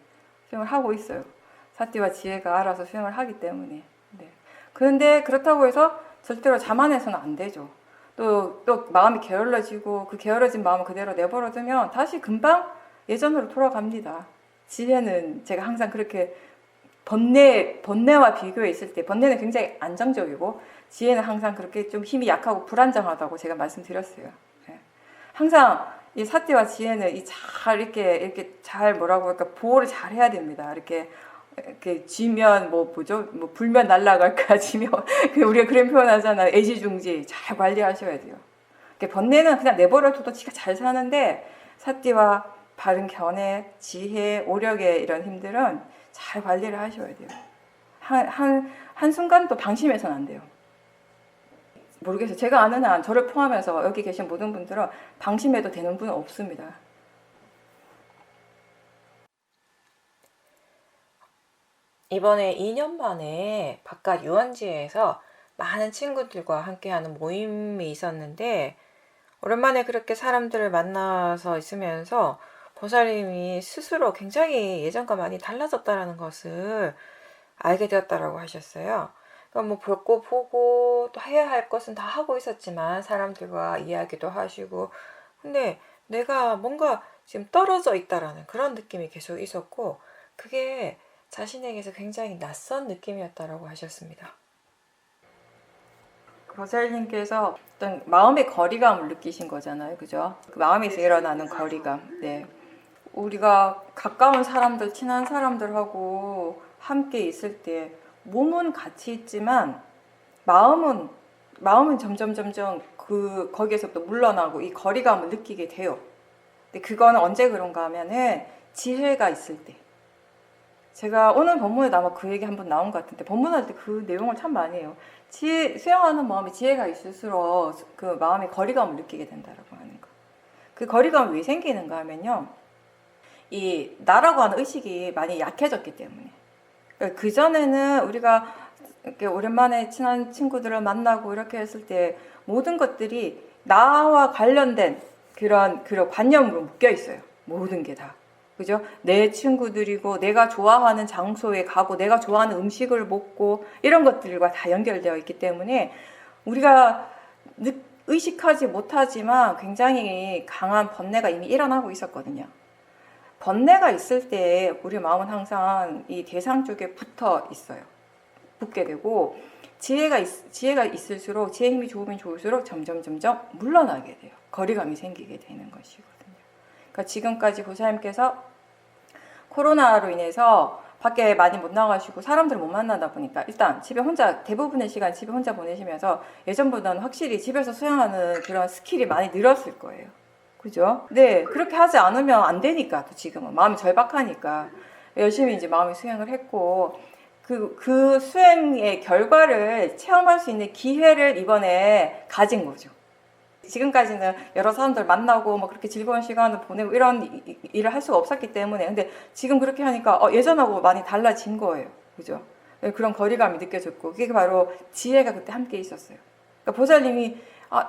수영을 하고 있어요. 사티와 지혜가 알아서 수영을 하기 때문에. 네. 그런데 그렇다고 해서 절대로 자만해서는 안 되죠. 또 마음이 게을러지고 그 게을러진 마음을 그대로 내버려두면 다시 금방 예전으로 돌아갑니다. 지혜는 제가 항상 그렇게 번뇌와 비교해 있을 때 번뇌는 굉장히 안정적이고 지혜는 항상 그렇게 좀 힘이 약하고 불안정하다고 제가 말씀드렸어요. 예. 항상 이 사태와 지혜는 이렇게 잘 뭐라고 할까 보호를 잘 해야 됩니다. 이렇게 쥐면 뭐죠? 뭐 불면 날아갈까 쥐면 우리가 그런 표현하잖아요. 애지중지 잘 관리하셔야 돼요. 번뇌는 그냥 내버려둬도 지가 잘 사는데 사띠와 바른 견해, 지혜, 오력의 이런 힘들은 잘 관리를 하셔야 돼요. 한순간도 방심해서는 안 돼요. 모르겠어요. 제가 아는 한 저를 포함해서 여기 계신 모든 분들은 방심해도 되는 분은 없습니다. 이번에 2년 만에 바깥 유원지에서 많은 친구들과 함께하는 모임이 있었는데 오랜만에 그렇게 사람들을 만나서 있으면서 보살님이 스스로 굉장히 예전과 많이 달라졌다는 것을 알게 되었다라고 하셨어요. 그러니까 뭐 볼 거 보고 또 해야 할 것은 다 하고 있었지만 사람들과 이야기도 하시고 근데 내가 뭔가 지금 떨어져 있다라는 그런 느낌이 계속 있었고 그게 자신에게서 굉장히 낯선 느낌이었다라고 하셨습니다. 보살님께서 어떤 마음의 거리감을 느끼신 거잖아요. 그죠? 그 마음에서 일어나는 거리감. 네. 우리가 가까운 사람들, 친한 사람들하고 함께 있을 때 몸은 같이 있지만 마음은 점점 거기에서부터 물러나고 이 거리감을 느끼게 돼요. 근데 그거는 언제 그런가 하면은 지혜가 있을 때. 제가 오늘 본문에도 아마 그 얘기 한번 나온 것 같은데 본문할 때 그 내용을 참 많이 해요. 수행하는 마음에 지혜가 있을수록 그 마음의 거리감을 느끼게 된다라고 하는 거. 그 거리감이 왜 생기는가 하면요. 이 나라고 하는 의식이 많이 약해졌기 때문에. 그 전에는 우리가 이렇게 오랜만에 친한 친구들을 만나고 이렇게 했을 때 모든 것들이 나와 관련된 그런 관념으로 묶여 있어요. 모든 게 다. 그죠? 내 친구들이고 내가 좋아하는 장소에 가고 내가 좋아하는 음식을 먹고 이런 것들과 다 연결되어 있기 때문에 우리가 의식하지 못하지만 굉장히 강한 번뇌가 이미 일어나고 있었거든요. 번뇌가 있을 때 우리 마음은 항상 이 대상 쪽에 붙어 있어요. 붙게 되고 지혜가 있을수록 지혜 힘이 좋으면 좋을수록 점점 물러나게 돼요. 거리감이 생기게 되는 것이거든요. 그러니까 지금까지 보살님께서 코로나로 인해서 밖에 많이 못 나가시고 사람들 못 만나다 보니까 일단 집에 혼자 대부분의 시간 집에 혼자 보내시면서 예전보다는 확실히 집에서 수행하는 그런 스킬이 많이 늘었을 거예요. 그죠? 네, 그렇게 하지 않으면 안 되니까 또 지금은 마음이 절박하니까 열심히 이제 마음이 수행을 했고 그 수행의 결과를 체험할 수 있는 기회를 이번에 가진 거죠. 지금까지는 여러 사람들 만나고 뭐 그렇게 즐거운 시간을 보내고 이런 일을 할 수가 없었기 때문에 근데 지금 그렇게 하니까 예전하고 많이 달라진 거예요. 그죠? 그런 거리감이 느껴졌고 그게 바로 지혜가 그때 함께 있었어요. 그러니까 보살님이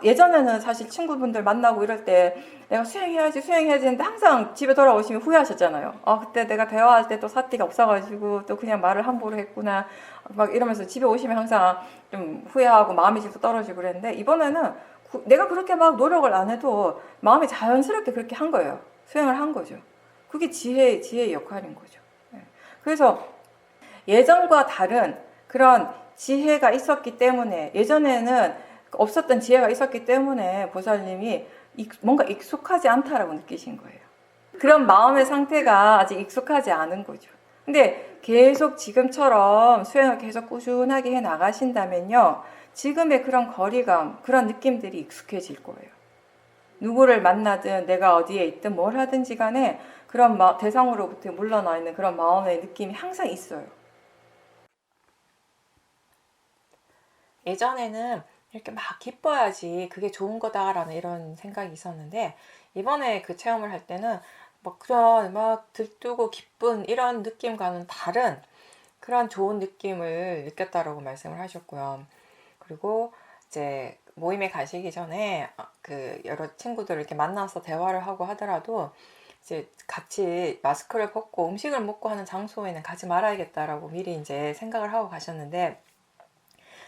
예전에는 사실 친구분들 만나고 이럴 때 내가 수행해야지 했는데 항상 집에 돌아오시면 후회하셨잖아요. 그때 내가 대화할 때 또 사띠가 없어가지고 또 그냥 말을 함부로 했구나 막 이러면서 집에 오시면 항상 좀 후회하고 마음이 질도 떨어지고 그랬는데 이번에는 내가 그렇게 막 노력을 안 해도 마음이 자연스럽게 그렇게 한 거예요. 수행을 한 거죠. 그게 지혜의 역할인 거죠. 그래서 예전과 다른 그런 지혜가 있었기 때문에 예전에는 없었던 지혜가 있었기 때문에 보살님이 뭔가 익숙하지 않다라고 느끼신 거예요. 그런 마음의 상태가 아직 익숙하지 않은 거죠. 근데 계속 지금처럼 수행을 계속 꾸준하게 해 나가신다면요. 지금의 그런 거리감, 그런 느낌들이 익숙해질 거예요. 누구를 만나든 내가 어디에 있든 뭘 하든지 간에 그런 대상으로부터 물러나 있는 그런 마음의 느낌이 항상 있어요. 예전에는 이렇게 막 기뻐야지 그게 좋은 거다라는 이런 생각이 있었는데 이번에 그 체험을 할 때는 그런 들뜨고 기쁜 이런 느낌과는 다른 그런 좋은 느낌을 느꼈다라고 말씀을 하셨고요. 그리고 이제 모임에 가시기 전에 그 여러 친구들을 이렇게 만나서 대화를 하고 하더라도 이제 같이 마스크를 벗고 음식을 먹고 하는 장소에는 가지 말아야겠다라고 미리 이제 생각을 하고 가셨는데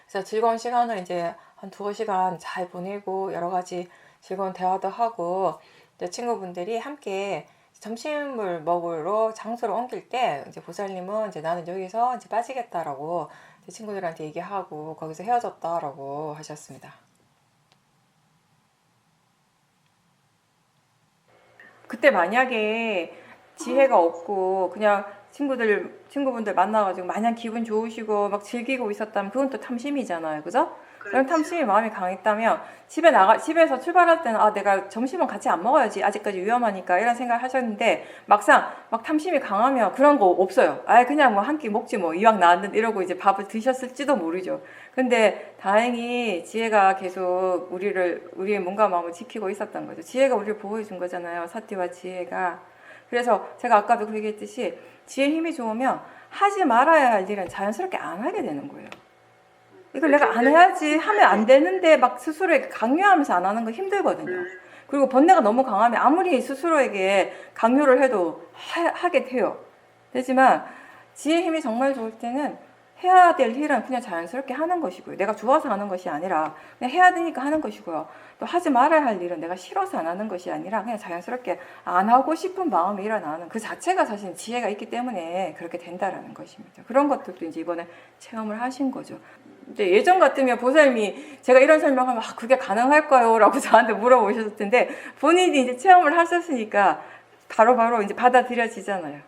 그래서 즐거운 시간을 이제 한 2시간 잘 보내고 여러 가지 즐거운 대화도 하고 이제 친구분들이 함께 점심을 먹으러 장소를 옮길 때 이제 보살님은 이제 나는 여기서 이제 빠지겠다라고 이제 친구들한테 얘기하고 거기서 헤어졌다라고 하셨습니다. 그때 만약에 지혜가 없고 그냥 친구분들 만나가지고 마냥 기분 좋으시고 막 즐기고 있었다면 그건 또 탐심이잖아요. 그죠? 그런 탐심이 마음이 강했다면 집에서 출발할 때는 아, 내가 점심은 같이 안 먹어야지. 아직까지 위험하니까 이런 생각을 하셨는데 막상 막 탐심이 강하면 그런 거 없어요. 아, 그냥 뭐 한 끼 먹지 뭐 이왕 나왔는데 이러고 이제 밥을 드셨을지도 모르죠. 근데 다행히 지혜가 계속 우리의 몸과 마음을 지키고 있었던 거죠. 지혜가 우리를 보호해 준 거잖아요. 사티와 지혜가. 그래서 제가 아까도 그 얘기했듯이 지혜 힘이 좋으면 하지 말아야 할 일은 자연스럽게 안 하게 되는 거예요. 이걸 내가 안 해야지 하면 안 되는데 막 스스로에게 강요하면서 안 하는 거 힘들거든요. 그리고 번뇌가 너무 강하면 아무리 스스로에게 강요를 해도 하게 돼요. 되지만 지혜 힘이 정말 좋을 때는 해야 될 일은 그냥 자연스럽게 하는 것이고요. 내가 좋아서 하는 것이 아니라 그냥 해야 되니까 하는 것이고요. 또 하지 말아야 할 일은 내가 싫어서 안 하는 것이 아니라 그냥 자연스럽게 안 하고 싶은 마음이 일어나는 그 자체가 사실 지혜가 있기 때문에 그렇게 된다라는 것입니다. 그런 것들도 이제 이번에 체험을 하신 거죠. 이제 예전 같으면 보살님이 제가 이런 설명하면 아, 그게 가능할까요? 라고 저한테 물어보셨을 텐데 본인이 이제 체험을 하셨으니까 바로바로 이제 받아들여지잖아요.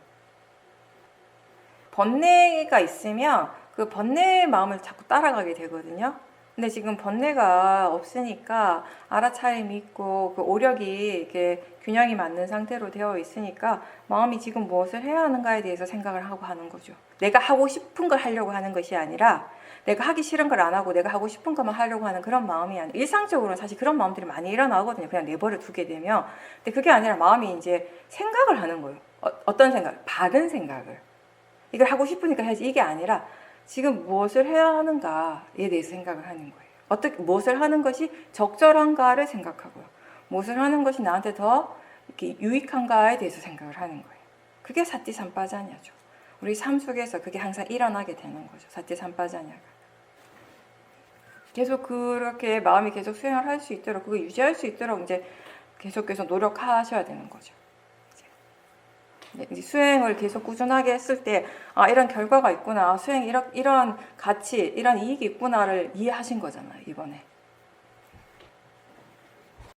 번뇌가 있으면 그 번뇌의 마음을 자꾸 따라가게 되거든요. 근데 지금 번뇌가 없으니까 알아차림이 있고 그 오력이 이렇게 균형이 맞는 상태로 되어 있으니까 마음이 지금 무엇을 해야 하는가에 대해서 생각을 하고 하는 거죠. 내가 하고 싶은 걸 하려고 하는 것이 아니라 내가 하기 싫은 걸 안 하고 내가 하고 싶은 것만 하려고 하는 그런 마음이 아니라 일상적으로는 사실 그런 마음들이 많이 일어나거든요. 그냥 내버려 두게 되면. 근데 그게 아니라 마음이 이제 생각을 하는 거예요. 어떤 생각? 바른 생각을. 이걸 하고 싶으니까 해야지 이게 아니라 지금 무엇을 해야 하는가에 대해서 생각을 하는 거예요. 무엇을 하는 것이 적절한가를 생각하고요. 무엇을 하는 것이 나한테 더 이렇게 유익한가에 대해서 생각을 하는 거예요. 그게 사티삼빠자냐죠. 우리 삶 속에서 그게 항상 일어나게 되는 거죠. 사티삼빠자냐가. 계속 그렇게 마음이 계속 수행을 할 수 있도록 그거 유지할 수 있도록 이제 계속해서 노력하셔야 되는 거죠. 이제 수행을 계속 꾸준하게 했을 때 아, 이런 결과가 있구나. 수행 이런 가치, 이런 이익이 있구나를 이해하신 거잖아요. 이번에.